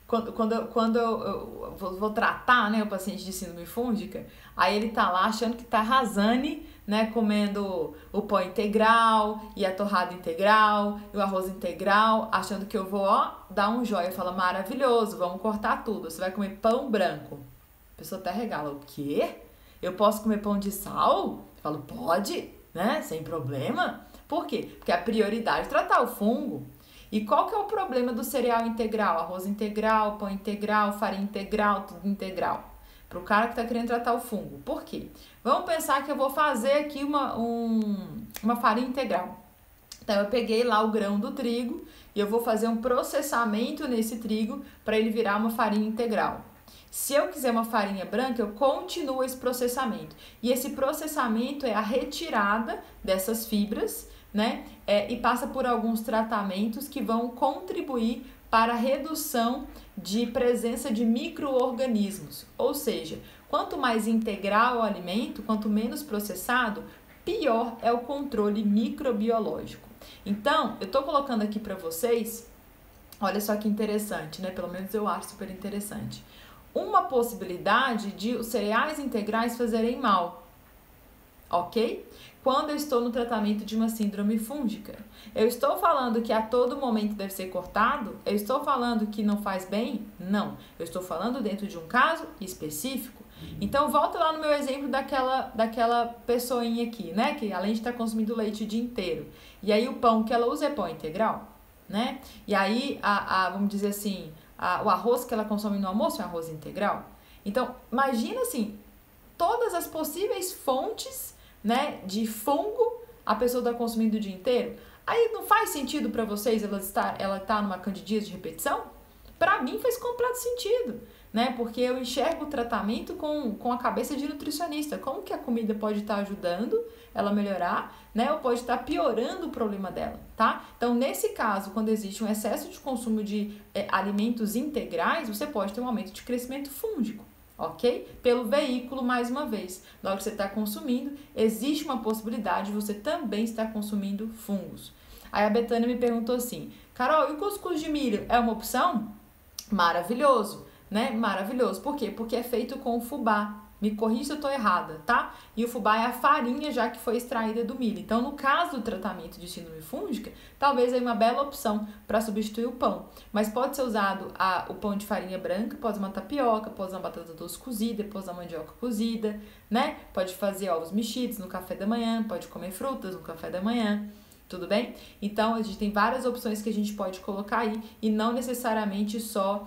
Quando eu vou tratar, né, o paciente de síndrome fúngica, aí ele tá lá achando que tá arrasando, né, comendo o pão integral e a torrada integral e o arroz integral, achando que eu vou, dar um joia. Fala, maravilhoso, vamos cortar tudo, você vai comer pão branco. A pessoa até regala, o quê? Eu posso comer pão de sal? Eu falo, pode, né, sem problema. Por quê? Porque a prioridade é tratar o fungo. E qual que é o problema do cereal integral? Arroz integral, pão integral, farinha integral, tudo integral. Para o cara que está querendo tratar o fungo. Por quê? Vamos pensar que eu vou fazer aqui uma farinha integral. Então, eu peguei lá o grão do trigo e eu vou fazer um processamento nesse trigo para ele virar uma farinha integral. Se eu quiser uma farinha branca, eu continuo esse processamento. E esse processamento é a retirada dessas fibras, né? E passa por alguns tratamentos que vão contribuir para a redução de presença de micro-organismos. Ou seja, quanto mais integral o alimento, quanto menos processado, pior é o controle microbiológico. Então, eu estou colocando aqui para vocês, olha só que interessante, né? Pelo menos eu acho super interessante. Uma possibilidade de os cereais integrais fazerem mal, ok? Quando eu estou no tratamento de uma síndrome fúngica. Eu estou falando que a todo momento deve ser cortado? Eu estou falando que não faz bem? Não. Eu estou falando dentro de um caso específico. Então, volta lá no meu exemplo daquela pessoinha aqui, né? Que além de estar consumindo leite o dia inteiro. E aí o pão que ela usa é pão integral, né? E aí, vamos dizer assim, o arroz que ela consome no almoço é arroz integral. Então, imagina assim, todas as possíveis fontes, né, de fungo a pessoa está consumindo o dia inteiro. Aí não faz sentido para vocês ela tá numa candidíase de repetição? Para mim faz completo sentido, né? Porque eu enxergo o tratamento com a cabeça de nutricionista. Como que a comida pode estar ajudando ela a melhorar, né? Ou pode estar piorando o problema dela, tá? Então, nesse caso, quando existe um excesso de consumo de alimentos integrais, você pode ter um aumento de crescimento fúngico, ok? Pelo veículo, mais uma vez. Na hora que você está consumindo, existe uma possibilidade de você também estar consumindo fungos. Aí a Betânia me perguntou assim, Carol, e o cuscuz de milho é uma opção? Maravilhoso, né? Maravilhoso. Por quê? Porque é feito com fubá. Me corrija se eu estou errada, tá? E o fubá é a farinha já que foi extraída do milho. Então, no caso do tratamento de síndrome fúngica, talvez aí uma bela opção para substituir o pão. Mas pode ser usado o pão de farinha branca, pode usar uma tapioca, pode usar uma batata doce cozida, pode usar mandioca cozida, né? Pode fazer ovos mexidos no café da manhã, pode comer frutas no café da manhã. Tudo bem? Então, a gente tem várias opções que a gente pode colocar aí e não necessariamente só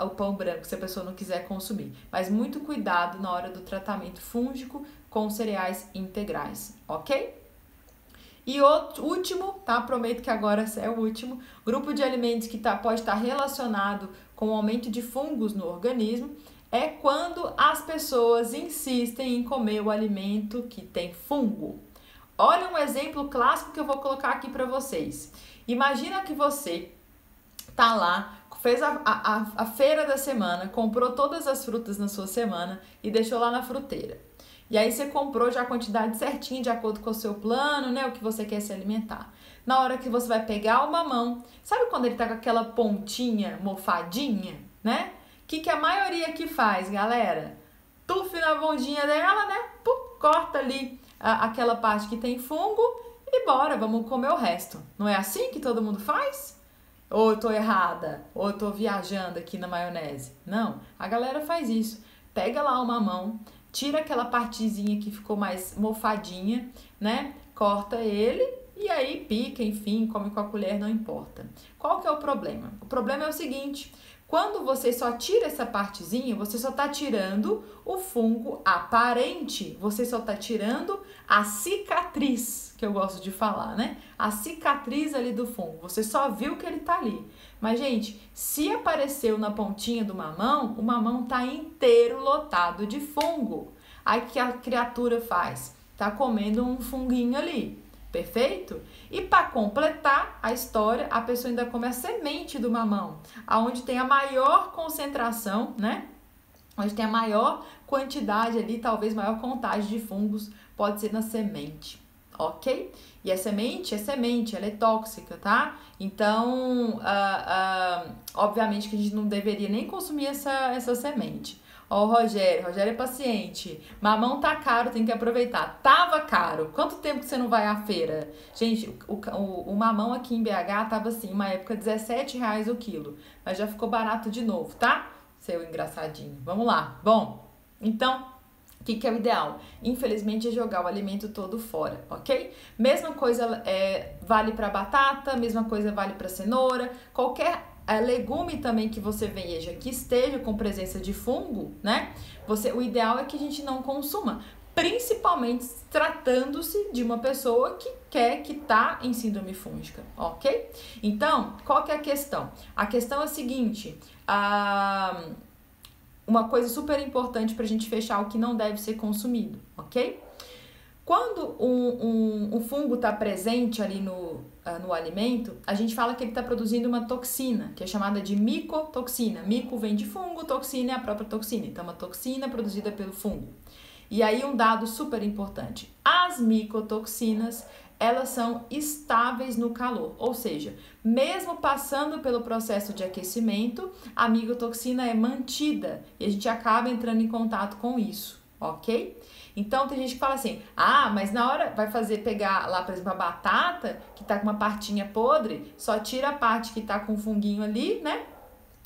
o pão branco, se a pessoa não quiser consumir. Mas muito cuidado na hora do tratamento fúngico com cereais integrais, ok? E o último, tá? Prometo que agora é o último. Grupo de alimentos que pode estar relacionado com o aumento de fungos no organismo é quando as pessoas insistem em comer o alimento que tem fungo. Olha um exemplo clássico que eu vou colocar aqui para vocês. Imagina que você tá lá, fez a feira da semana, comprou todas as frutas na sua semana e deixou lá na fruteira. E aí você comprou já a quantidade certinha de acordo com o seu plano, né? O que você quer se alimentar. Na hora que você vai pegar o mamão, sabe quando ele tá com aquela pontinha mofadinha, né? O que a maioria aqui faz, galera? Tufe na bundinha dela, né? Pum, corta ali aquela parte que tem fungo e bora, vamos comer o resto. Não é assim que todo mundo faz? Ou eu tô errada? Ou eu tô viajando aqui na maionese? Não, a galera faz isso. Pega lá o mamão, tira aquela partezinha que ficou mais mofadinha, né? Corta ele e aí pica, enfim, come com a colher, não importa. Qual que é o problema? O problema é o seguinte, quando você só tira essa partezinha, você só tá tirando o fungo aparente, você só tá tirando a cicatriz, que eu gosto de falar, né? A cicatriz ali do fungo, você só viu que ele tá ali. Mas, gente, se apareceu na pontinha do mamão, o mamão tá inteiro lotado de fungo. Aí o que a criatura faz? Tá comendo um funguinho ali. Perfeito? E para completar a história, a pessoa ainda come a semente do mamão, aonde tem a maior concentração, né? Onde tem a maior quantidade ali, talvez maior contagem de fungos, pode ser na semente, ok? E a semente, ela é tóxica, tá? Então, obviamente que a gente não deveria nem consumir essa semente. Ó, o Rogério é paciente. Mamão tá caro, tem que aproveitar. Tava caro. Quanto tempo que você não vai à feira? Gente, o mamão aqui em BH tava assim, uma época R$17 o quilo. Mas já ficou barato de novo, tá? Seu engraçadinho. Vamos lá. Bom, então, o que é o ideal? Infelizmente é jogar o alimento todo fora, ok? Mesma coisa vale para batata, mesma coisa vale para cenoura, qualquer legume também que você veja que esteja com presença de fungo, né? O ideal é que a gente não consuma, principalmente tratando-se de uma pessoa que tá em síndrome fúngica, ok? Então, qual que é a questão? A questão é a seguinte, uma coisa super importante pra gente fechar o que não deve ser consumido, ok? Quando um fungo está presente ali no alimento, a gente fala que ele está produzindo uma toxina, que é chamada de micotoxina. Mico vem de fungo, toxina é a própria toxina. Então, uma toxina produzida pelo fungo. E aí, um dado super importante. As micotoxinas, elas são estáveis no calor. Ou seja, mesmo passando pelo processo de aquecimento, a micotoxina é mantida. E a gente acaba entrando em contato com isso, ok? Então, tem gente que fala assim, mas na hora vai pegar lá, por exemplo, a batata, que tá com uma partinha podre, só tira a parte que tá com o funguinho ali, né?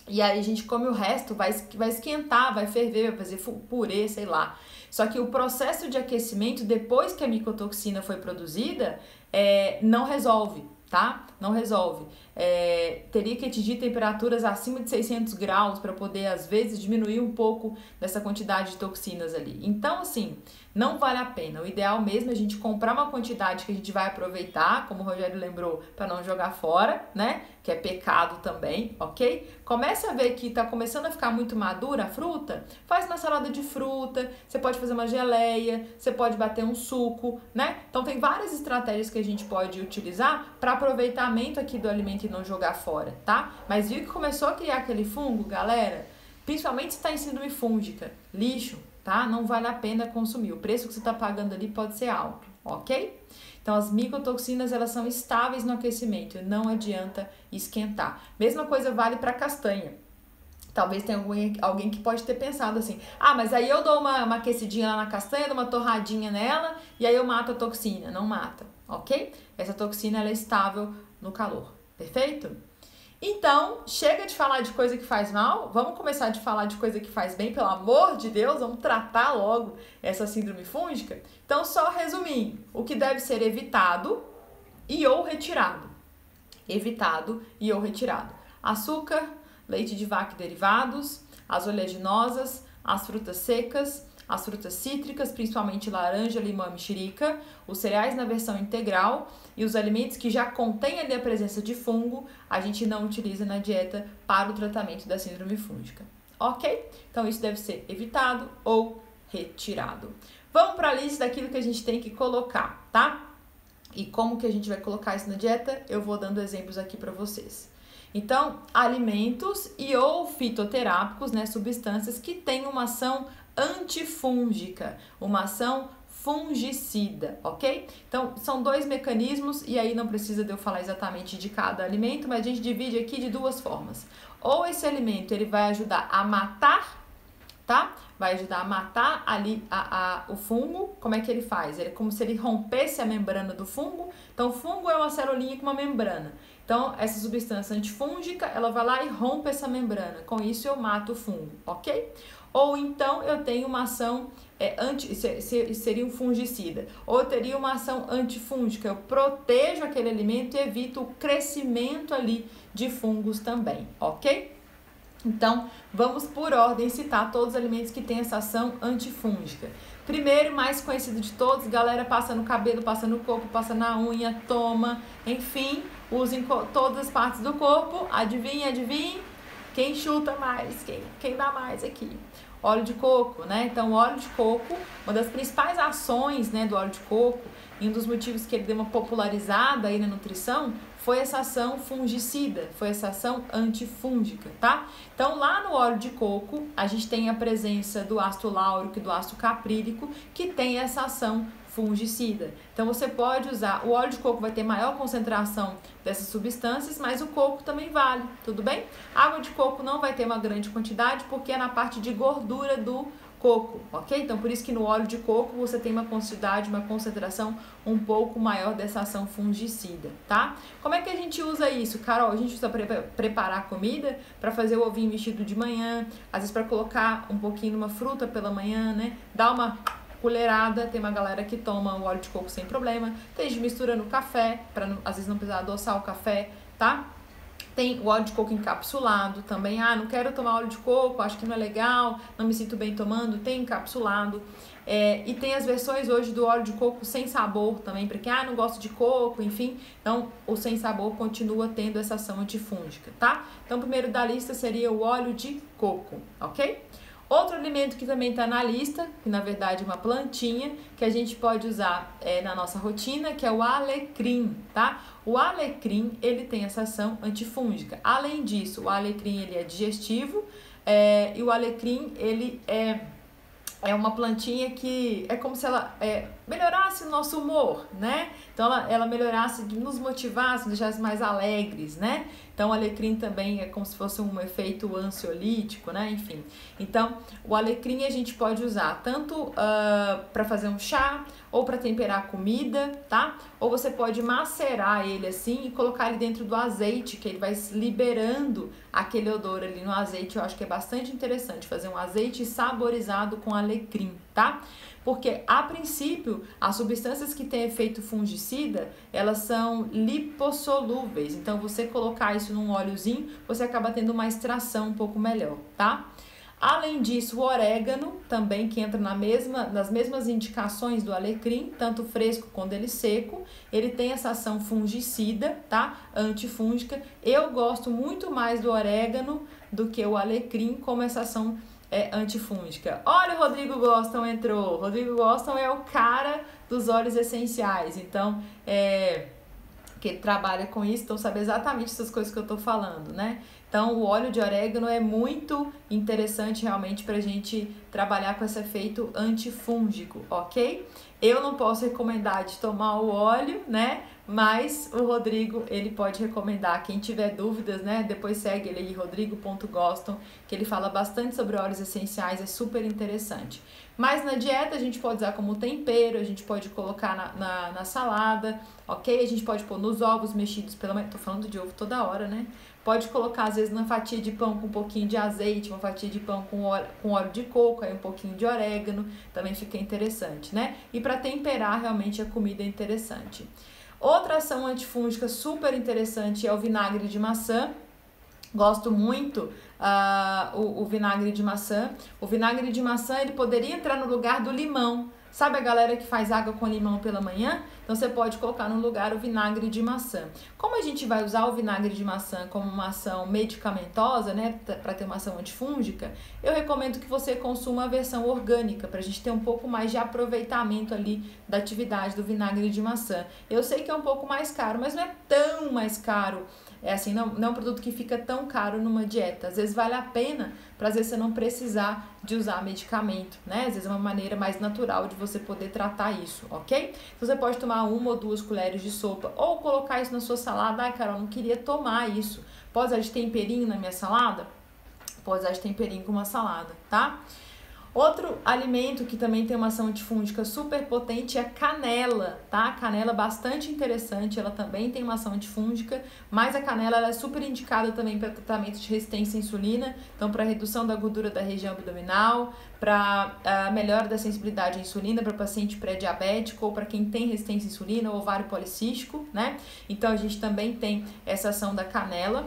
E aí a gente come o resto, vai esquentar, vai ferver, vai fazer purê, sei lá. Só que o processo de aquecimento, depois que a micotoxina foi produzida, não resolve, tá? Não resolve. teria que atingir temperaturas acima de 600 graus para poder, às vezes, diminuir um pouco dessa quantidade de toxinas ali. Então, assim, não vale a pena. O ideal mesmo é a gente comprar uma quantidade que a gente vai aproveitar, como o Rogério lembrou, para não jogar fora, né? Que é pecado também, ok? Comece a ver que tá começando a ficar muito madura a fruta, faz uma salada de fruta, você pode fazer uma geleia, você pode bater um suco, né? Então tem várias estratégias que a gente pode utilizar para aproveitamento aqui do alimento e não jogar fora, tá? Mas viu que começou a criar aquele fungo, galera? Principalmente se está em síndrome fúngica, lixo, tá? Não vale a pena consumir. O preço que você está pagando ali pode ser alto, ok? Então, as micotoxinas, elas são estáveis no aquecimento, não adianta esquentar. Mesma coisa vale para castanha. Talvez tenha alguém que pode ter pensado assim, mas aí eu dou uma aquecidinha lá na castanha, dou uma torradinha nela e aí eu mato a toxina. Não mata, ok? Essa toxina, ela é estável no calor, perfeito? Então, chega de falar de coisa que faz mal, vamos começar de falar de coisa que faz bem, pelo amor de Deus, vamos tratar logo essa síndrome fúngica. Então, só resumindo, o que deve ser evitado e ou retirado. Evitado e ou retirado. Açúcar, leite de vaca e derivados, as oleaginosas, as frutas secas, as frutas cítricas, principalmente laranja, limão e mexerica, os cereais na versão integral e os alimentos que já contêm ali a presença de fungo, a gente não utiliza na dieta para o tratamento da síndrome fúngica, ok? Então isso deve ser evitado ou retirado. Vamos para a lista daquilo que a gente tem que colocar, tá? E como que a gente vai colocar isso na dieta? Eu vou dando exemplos aqui para vocês. Então, alimentos e ou fitoterápicos, né, substâncias que têm uma ação antifúngica, uma ação fungicida, ok? Então, são dois mecanismos e aí não precisa de eu falar exatamente de cada alimento, mas a gente divide aqui de duas formas. Ou esse alimento, ele vai ajudar a matar, tá? Vai ajudar a matar ali o fungo. Como é que ele faz? Ele é como se ele rompesse a membrana do fungo. Então, o fungo é uma celulinha com uma membrana. Então, essa substância antifúngica, ela vai lá e rompe essa membrana. Com isso, eu mato o fungo, ok? Ou então, eu tenho uma ação seria um fungicida. Ou eu teria uma ação antifúngica. Eu protejo aquele alimento e evito o crescimento ali de fungos também, ok? Então, vamos por ordem citar todos os alimentos que têm essa ação antifúngica. Primeiro, mais conhecido de todos, galera, passa no cabelo, passa no corpo, passa na unha, toma, enfim, usa em todas as partes do corpo. Adivinha? Quem chuta mais? Quem dá mais aqui? Óleo de coco, né? Então, o óleo de coco, uma das principais ações, né, do óleo de coco, e um dos motivos que ele deu uma popularizada aí na nutrição, foi essa ação fungicida, foi essa ação antifúngica, tá? Então, lá no óleo de coco, a gente tem a presença do ácido láurico e do ácido caprílico, que tem essa ação fungicida. Então, você pode usar, o óleo de coco vai ter maior concentração dessas substâncias, mas o coco também vale, tudo bem? Água de coco não vai ter uma grande quantidade, porque é na parte de gordura do coco, ok? Então, por isso que no óleo de coco você tem uma quantidade, uma concentração um pouco maior dessa ação fungicida, tá? Como é que a gente usa isso, Carol? A gente usa para preparar comida, para fazer o ovinho mexido de manhã, às vezes para colocar um pouquinho numa fruta pela manhã, né? Dá uma colherada, tem uma galera que toma o óleo de coco sem problema, tem gente mistura no café, para às vezes não precisar adoçar o café, tá? Tem o óleo de coco encapsulado também. Não quero tomar óleo de coco, acho que não é legal, não me sinto bem tomando. Tem encapsulado. E tem as versões hoje do óleo de coco sem sabor também, para quem não gosta de coco, enfim. Então, o sem sabor continua tendo essa ação antifúngica, tá? Então, o primeiro da lista seria o óleo de coco, ok? Outro alimento que também está na lista, que na verdade é uma plantinha, que a gente pode usar na nossa rotina, que é o alecrim, tá? O alecrim, ele tem essa ação antifúngica. Além disso, o alecrim, ele é digestivo, e o alecrim, ele é uma plantinha que é como se ela melhorasse o nosso humor, né? Então, ela melhorasse, nos motivasse, nos deixasse mais alegres, né? Então, o alecrim também é como se fosse um efeito ansiolítico, né? Enfim. Então, o alecrim a gente pode usar tanto para fazer um chá ou para temperar a comida, tá? Ou você pode macerar ele assim e colocar ele dentro do azeite, que ele vai liberando aquele odor ali no azeite. Eu acho que é bastante interessante fazer um azeite saborizado com alecrim, tá? Porque, a princípio, as substâncias que têm efeito fungicida, elas são lipossolúveis. Então, você colocar isso num óleozinho, você acaba tendo uma extração um pouco melhor, tá? Além disso, o orégano também, que entra nas mesmas indicações do alecrim, tanto fresco quanto ele seco, ele tem essa ação fungicida, tá? Antifúngica. Eu gosto muito mais do orégano do que o alecrim como essa ação antifúngica. Olha, o Rodrigo Goston entrou. Rodrigo Goston é o cara dos óleos essenciais, então que trabalha com isso, então sabe exatamente essas coisas que eu tô falando, né? Então, o óleo de orégano é muito interessante realmente pra gente trabalhar com esse efeito antifúngico, ok? Eu não posso recomendar de tomar o óleo, né? Mas o Rodrigo, ele pode recomendar. Quem tiver dúvidas, né? Depois segue ele aí, rodrigo.goston, que ele fala bastante sobre óleos essenciais, é super interessante. Mas na dieta a gente pode usar como tempero, a gente pode colocar na salada, ok? A gente pode pôr nos ovos mexidos pela manhã. Tô falando de ovo toda hora, né? Pode colocar, às vezes, na fatia de pão com um pouquinho de azeite, uma fatia de pão com óleo de coco, aí um pouquinho de orégano, também fica interessante, né? E para temperar realmente a comida é interessante. Outra ação antifúngica super interessante é o vinagre de maçã. Gosto muito o vinagre de maçã. O vinagre de maçã, ele poderia entrar no lugar do limão. Sabe a galera que faz água com limão pela manhã? Então, você pode colocar no lugar o vinagre de maçã. Como a gente vai usar o vinagre de maçã como uma ação medicamentosa, né, para ter uma ação antifúngica, eu recomendo que você consuma a versão orgânica, para a gente ter um pouco mais de aproveitamento ali da atividade do vinagre de maçã. Eu sei que é um pouco mais caro, mas não é tão mais caro. É assim, não é um produto que fica tão caro numa dieta. Às vezes vale a pena para às vezes você não precisar de usar medicamento, né? Às vezes é uma maneira mais natural de você poder tratar isso, ok? Então você pode tomar 1 ou 2 colheres de sopa ou colocar isso na sua salada. Ai, Carol, não queria tomar isso. Pode usar de temperinho na minha salada? Pode usar de temperinho com uma salada, tá? Outro alimento que também tem uma ação antifúngica super potente é a canela, tá? A canela é bastante interessante, ela também tem uma ação antifúngica, mas a canela ela é super indicada também para tratamento de resistência à insulina, então para redução da gordura da região abdominal, para melhora da sensibilidade à insulina para paciente pré-diabético ou para quem tem resistência à insulina ou ovário policístico, né? Então a gente também tem essa ação da canela,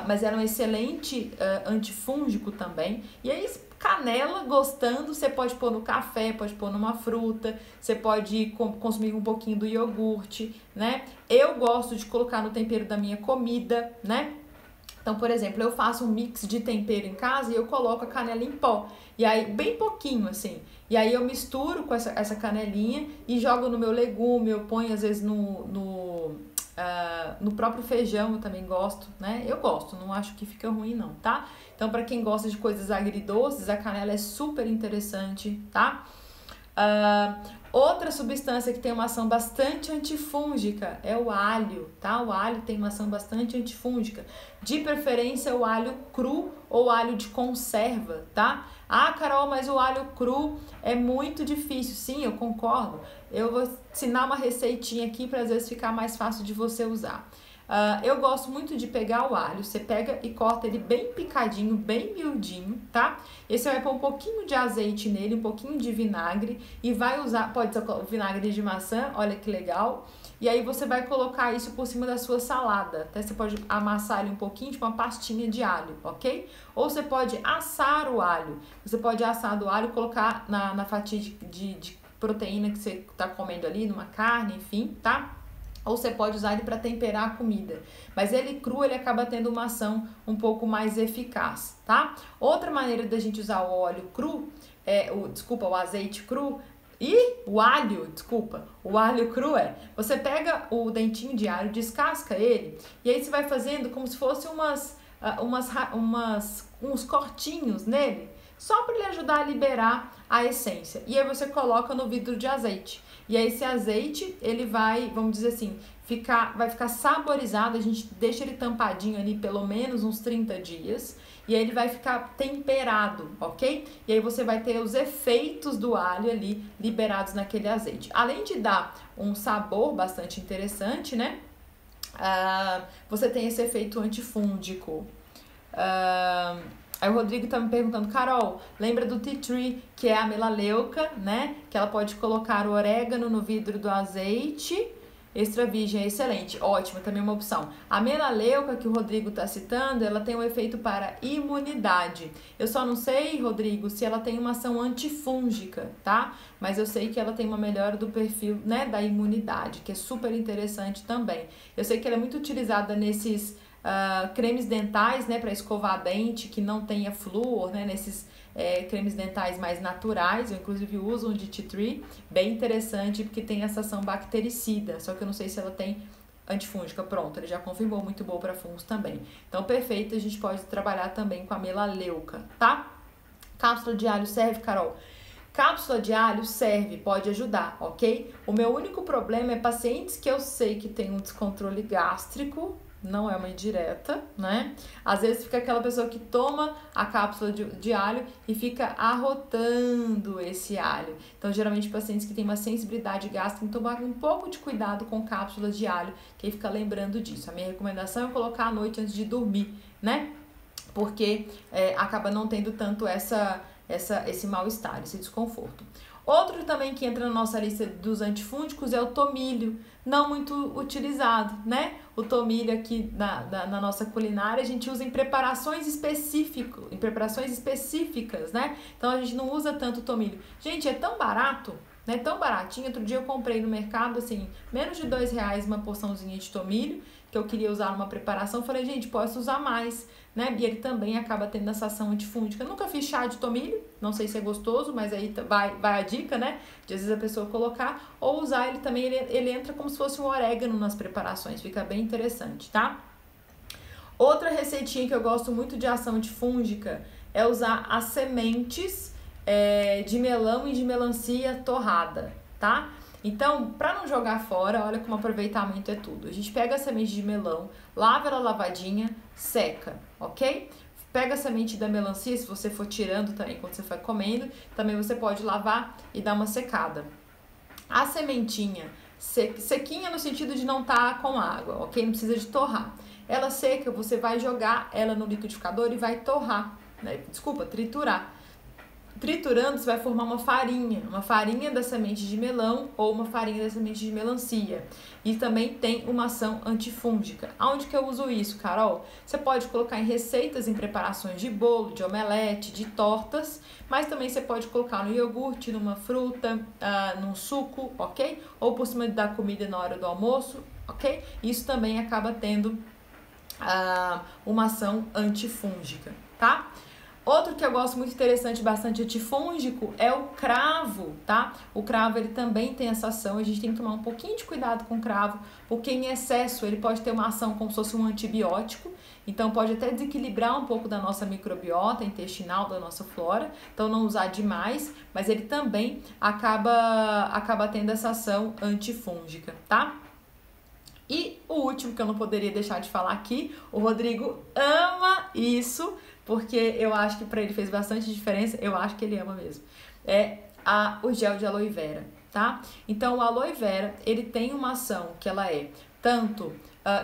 mas ela é um excelente antifúngico também. E aí, canela, gostando, você pode pôr no café, pode pôr numa fruta, você pode consumir um pouquinho do iogurte, né? Eu gosto de colocar no tempero da minha comida, né? Então, por exemplo, eu faço um mix de tempero em casa e eu coloco a canela em pó. E aí, bem pouquinho, assim. E aí eu misturo com essa canelinha e jogo no meu legume, eu ponho às vezes no próprio feijão, eu também gosto, né? Eu gosto, não acho que fica ruim não, tá? Então, para quem gosta de coisas agridoces, a canela é super interessante, tá? Outra substância que tem uma ação bastante antifúngica é o alho, tá? O alho tem uma ação bastante antifúngica. De preferência, o alho cru ou alho de conserva, tá? Ah, Carol, mas o alho cru é muito difícil. Sim, eu concordo. Eu vou ensinar uma receitinha aqui para às vezes ficar mais fácil de você usar. Eu gosto muito de pegar o alho, você pega e corta ele bem picadinho, bem miudinho, tá? E você vai pôr um pouquinho de azeite nele, um pouquinho de vinagre e vai usar, pode ser vinagre de maçã, olha que legal. E aí você vai colocar isso por cima da sua salada, até você pode amassar ele um pouquinho, tipo uma pastinha de alho, ok? Ou você pode assar o alho, você pode assar do alho e colocar na fatia de proteína que você tá comendo ali, numa carne, enfim, tá? Ou você pode usar ele para temperar a comida. Mas ele cru, ele acaba tendo uma ação um pouco mais eficaz, tá? Outra maneira da gente usar o óleo cru, o azeite cru e o alho cru você pega o dentinho de alho, descasca ele, e aí você vai fazendo como se fosse uns cortinhos nele. só para ele ajudar a liberar a essência. E aí você coloca no vidro de azeite. E aí esse azeite, ele vai, vamos dizer assim, vai ficar saborizado, a gente deixa ele tampadinho ali pelo menos uns 30 dias, e aí ele vai ficar temperado, ok? E aí você vai ter os efeitos do alho ali liberados naquele azeite. Além de dar um sabor bastante interessante, né? Você tem esse efeito antifúngico. Aí o Rodrigo tá me perguntando, Carol, lembra do tea tree, que é a melaleuca, né? Que ela pode colocar o orégano no vidro do azeite. Extra virgem é excelente, ótimo, também é uma opção. A melaleuca que o Rodrigo está citando, ela tem um efeito para imunidade. Eu só não sei, Rodrigo, se ela tem uma ação antifúngica, tá? Mas eu sei que ela tem uma melhora do perfil, né, da imunidade, que é super interessante também. Eu sei que ela é muito utilizada nesses cremes dentais, né, para escovar dente, que não tenha flúor, né, nesses cremes dentais mais naturais, eu inclusive uso um de tea tree, bem interessante, porque tem essa ação bactericida, só que eu não sei se ela tem antifúngica. Pronto, ele já confirmou, muito boa para fungos também. Então, perfeito, a gente pode trabalhar também com a melaleuca, tá? Cápsula de alho serve, Carol? Cápsula de alho serve, pode ajudar, ok? O meu único problema é pacientes que eu sei que tem um descontrole gástrico, não é uma indireta, né? Às vezes fica aquela pessoa que toma a cápsula de alho e fica arrotando esse alho. Então, geralmente, pacientes que têm uma sensibilidade gástrica, então tomar um pouco de cuidado com cápsulas de alho, que aí fica lembrando disso. A minha recomendação é colocar à noite antes de dormir, né? Porque acaba não tendo tanto esse mal-estar, esse desconforto. Outro também que entra na nossa lista dos antifúngicos é o tomilho, não muito utilizado, né? O tomilho aqui na nossa culinária a gente usa em preparações específicas, né? Então a gente não usa tanto tomilho. Gente, é tão barato, né? Tão baratinho. Outro dia eu comprei no mercado, assim, menos de R$2 uma porçãozinha de tomilho, que eu queria usar numa preparação. Falei, gente, posso usar mais, né? E ele também acaba tendo essa ação antifúngica. Eu nunca fiz chá de tomilho, não sei se é gostoso, mas aí vai a dica, né? De às vezes a pessoa colocar ou usar ele também, ele entra como se fosse um orégano nas preparações, fica bem interessante, tá? Outra receitinha que eu gosto muito de ação antifúngica é usar as sementes de melão e de melancia torrada, tá? Então, para não jogar fora, olha como aproveitamento é tudo. A gente pega a semente de melão, lava ela lavadinha, seca, ok? Pega a semente da melancia, se você for tirando também quando você for comendo, também você pode lavar e dar uma secada. A sementinha sequinha no sentido de não estar com água, ok? Não precisa de torrar. Ela seca, você vai jogar ela no liquidificador e vai torrar, né? Desculpa, triturar. Triturando, você vai formar uma farinha da semente de melão ou uma farinha da semente de melancia. E também tem uma ação antifúngica. Aonde que eu uso isso, Carol? Você pode colocar em receitas, em preparações de bolo, de omelete, de tortas, mas também você pode colocar no iogurte, numa fruta, num suco, ok? Ou por cima da comida na hora do almoço, ok? Isso também acaba tendo uma ação antifúngica, tá? Outro que eu gosto muito interessante, bastante antifúngico, é o cravo, tá? O cravo, ele também tem essa ação, a gente tem que tomar um pouquinho de cuidado com o cravo, porque em excesso ele pode ter uma ação como se fosse um antibiótico, então pode até desequilibrar um pouco da nossa microbiota intestinal, da nossa flora, então não usar demais, mas ele também acaba tendo essa ação antifúngica, tá? E o último que eu não poderia deixar de falar aqui, o Rodrigo ama isso, porque eu acho que para ele fez bastante diferença, eu acho que ele ama mesmo, o gel de aloe vera, tá? Então, o aloe vera, ele tem uma ação que ela é tanto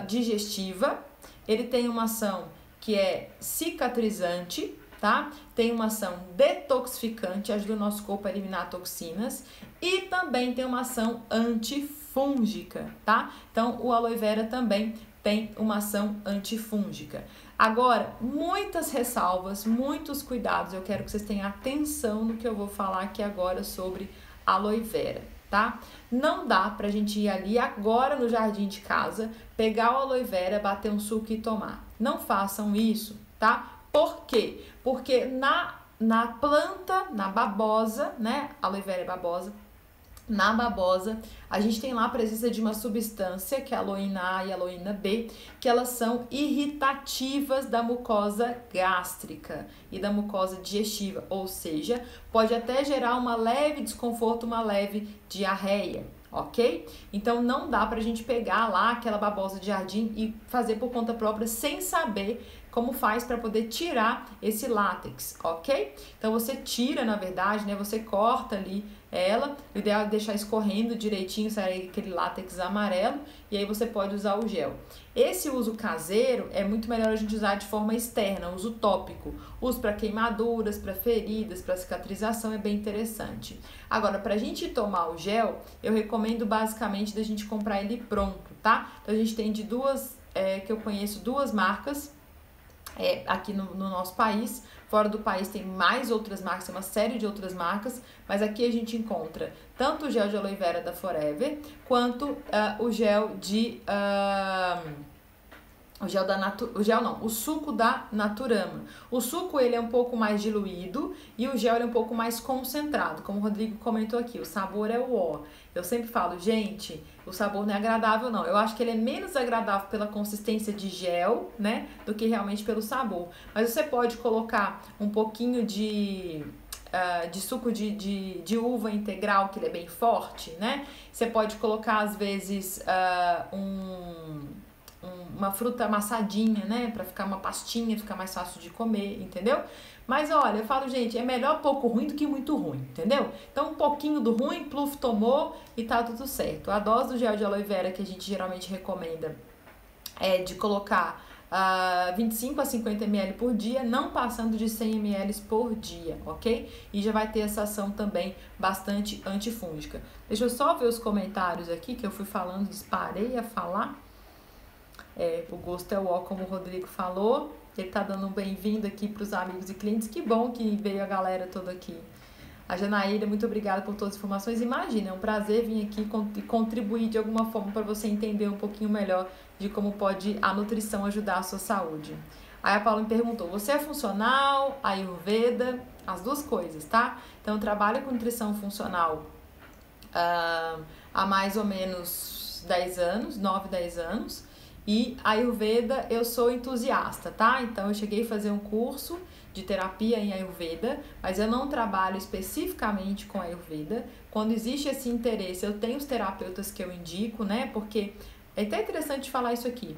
digestiva, ele tem uma ação que é cicatrizante, tá? Tem uma ação detoxificante, ajuda o nosso corpo a eliminar toxinas, e também tem uma ação antifúngica, tá? Então, o aloe vera também tem uma ação antifúngica. Agora, muitas ressalvas, muitos cuidados, eu quero que vocês tenham atenção no que eu vou falar aqui agora sobre aloe vera, tá? Não dá pra gente ir ali agora no jardim de casa, pegar o aloe vera, bater um suco e tomar. Não façam isso, tá? Por quê? Porque na planta, na babosa, né? Aloe vera é babosa, Na babosa, a gente tem lá a presença de uma substância, que é a aloína A e a aloína B, que elas são irritativas da mucosa gástrica e da mucosa digestiva, ou seja, pode até gerar uma leve desconforto, uma leve diarreia, ok? Então não dá pra gente pegar lá aquela babosa de jardim e fazer por conta própria sem saber como faz para poder tirar esse látex, ok? Então você tira, na verdade, né? Você corta ali ela, o ideal é deixar escorrendo direitinho, sai aquele látex amarelo, e aí você pode usar o gel. Esse uso caseiro é muito melhor a gente usar de forma externa, uso tópico. Uso para queimaduras, para feridas, para cicatrização é bem interessante. Agora, para a gente tomar o gel, eu recomendo basicamente da gente comprar ele pronto, tá? Então a gente tem de que eu conheço duas marcas, aqui no nosso país. Fora do país tem mais outras marcas, tem uma série de outras marcas, mas aqui a gente encontra tanto o gel de aloe vera da Forever, quanto o gel de... o suco da Naturama. O suco ele é um pouco mais diluído e o gel ele é um pouco mais concentrado, como o Rodrigo comentou aqui, o sabor é o ó. Eu sempre falo, gente, o sabor não é agradável não, eu acho que ele é menos agradável pela consistência de gel, né, do que realmente pelo sabor. Mas você pode colocar um pouquinho de suco de uva integral, que ele é bem forte, né, você pode colocar às vezes uma fruta amassadinha, né, pra ficar uma pastinha, ficar mais fácil de comer, entendeu? Mas olha, eu falo, gente, é melhor pouco ruim do que muito ruim, entendeu? Então um pouquinho do ruim, pluf, tomou e tá tudo certo. A dose do gel de aloe vera que a gente geralmente recomenda é de colocar 25 a 50 ml por dia, não passando de 100 ml por dia, ok? E já vai ter essa ação também bastante antifúngica. Deixa eu só ver os comentários aqui, que eu fui falando, disparei a falar. O gosto é o ó, como o Rodrigo falou. Ele tá dando um bem-vindo aqui para os amigos e clientes. Que bom que veio a galera toda aqui. A Janaíra, muito obrigada por todas as informações. Imagina, é um prazer vir aqui e contribuir de alguma forma para você entender um pouquinho melhor de como pode a nutrição ajudar a sua saúde. Aí a Paula me perguntou, você é funcional, Ayurveda? As duas coisas, tá? Então eu trabalho com nutrição funcional há mais ou menos 10 anos, 9, 10 anos. E Ayurveda eu sou entusiasta, tá? Então eu cheguei a fazer um curso de terapia em Ayurveda, mas eu não trabalho especificamente com Ayurveda. Quando existe esse interesse, eu tenho os terapeutas que eu indico, né? Porque é até interessante falar isso aqui.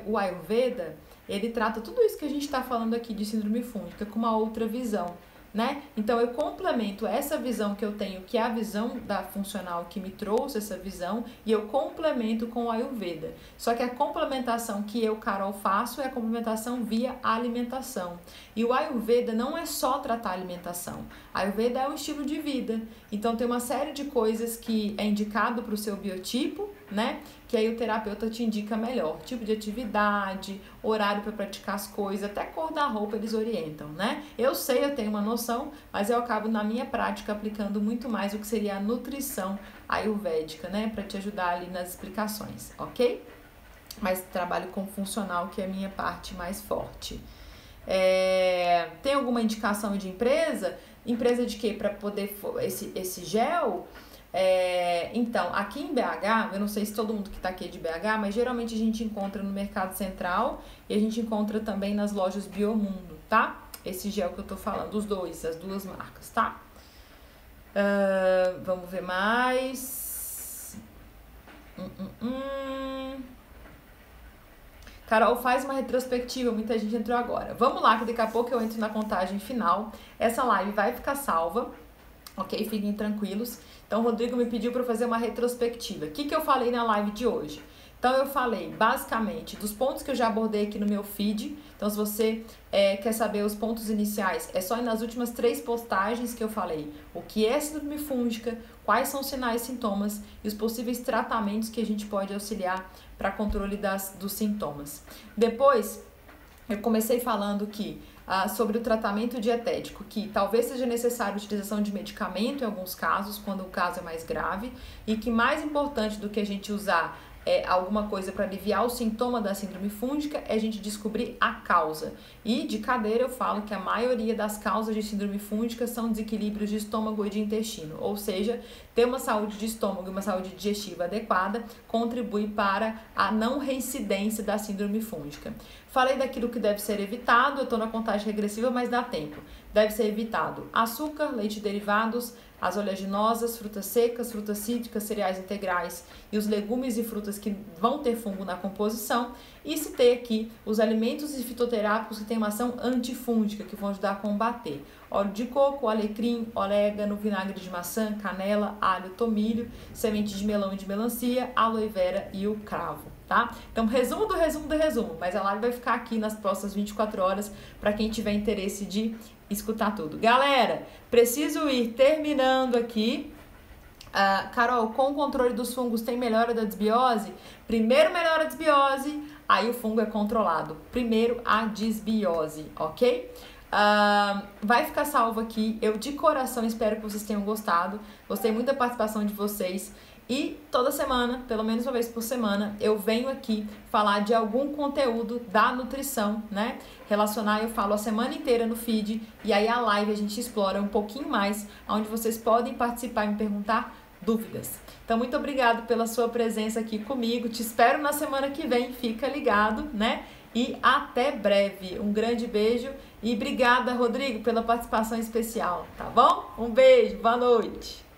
O Ayurveda, ele trata tudo isso que a gente está falando aqui de síndrome fúngica com uma outra visão, né? Então eu complemento essa visão que eu tenho, que é a visão da funcional que me trouxe essa visão, e eu complemento com o Ayurveda. Só que a complementação que eu, Carol, faço é a complementação via alimentação. E o Ayurveda não é só tratar a alimentação. A Ayurveda é um estilo de vida. Então tem uma série de coisas que é indicado para o seu biotipo, né? Que aí o terapeuta te indica melhor, tipo de atividade, horário para praticar as coisas, até cor da roupa eles orientam, né? Eu sei, eu tenho uma noção, mas eu acabo na minha prática aplicando muito mais o que seria a nutrição ayurvédica, né? Para te ajudar ali nas explicações, ok? Mas trabalho com funcional, que é a minha parte mais forte. Tem alguma indicação de empresa? Empresa de quê? Para poder esse gel? Então, aqui em BH, eu não sei se todo mundo que tá aqui é de BH, mas geralmente a gente encontra no Mercado Central e a gente encontra também nas lojas Biomundo, tá? Esse gel que eu tô falando, os dois, as duas marcas, tá? Vamos ver mais. Carol, faz uma retrospectiva, muita gente entrou agora. Vamos lá, que daqui a pouco eu entro na contagem final. Essa live vai ficar salva, ok? Fiquem tranquilos. Então, o Rodrigo me pediu para fazer uma retrospectiva. O que eu falei na live de hoje? Então, eu falei, basicamente, dos pontos que eu já abordei aqui no meu feed. Então, se você quer saber os pontos iniciais, é só ir nas últimas 3 postagens que eu falei. O que é síndrome fúngica, quais são os sinais e sintomas e os possíveis tratamentos que a gente pode auxiliar para controle dos sintomas. Depois, eu comecei falando que sobre o tratamento dietético, que talvez seja necessário a utilização de medicamento em alguns casos, quando o caso é mais grave, e que mais importante do que a gente usar alguma coisa para aliviar o sintoma da síndrome fúngica, é a gente descobrir a causa. E de cadeira eu falo que a maioria das causas de síndrome fúngica são desequilíbrios de estômago e de intestino, ou seja, ter uma saúde de estômago e uma saúde digestiva adequada contribui para a não reincidência da síndrome fúngica. Falei daquilo que deve ser evitado, eu estou na contagem regressiva, mas dá tempo. Deve ser evitado açúcar, leite e derivados, as oleaginosas, frutas secas, frutas cítricas, cereais integrais e os legumes e frutas que vão ter fungo na composição. E se ter aqui os alimentos e fitoterápicos que têm uma ação antifúngica, que vão ajudar a combater. Óleo de coco, alecrim, orégano, vinagre de maçã, canela, alho, tomilho, semente de melão e de melancia, aloe vera e o cravo, tá? Então, resumo do resumo do resumo, mas a live vai ficar aqui nas próximas 24 horas para quem tiver interesse de escutar tudo. Galera, preciso ir terminando aqui. Carol, com o controle dos fungos tem melhora da desbiose? Primeiro melhora a desbiose, aí o fungo é controlado. Primeiro a desbiose, ok? Vai ficar salvo aqui. Eu de coração espero que vocês tenham gostado. Gostei muito da participação de vocês. E toda semana, pelo menos uma vez por semana, eu venho aqui falar de algum conteúdo da nutrição, né? Relacionar, eu falo a semana inteira no feed. E aí a live a gente explora um pouquinho mais, onde vocês podem participar e me perguntar dúvidas. Então, muito obrigado pela sua presença aqui comigo. Te espero na semana que vem. Fica ligado, né? E até breve. Um grande beijo. E obrigada, Rodrigo, pela participação especial, tá bom? Um beijo, boa noite.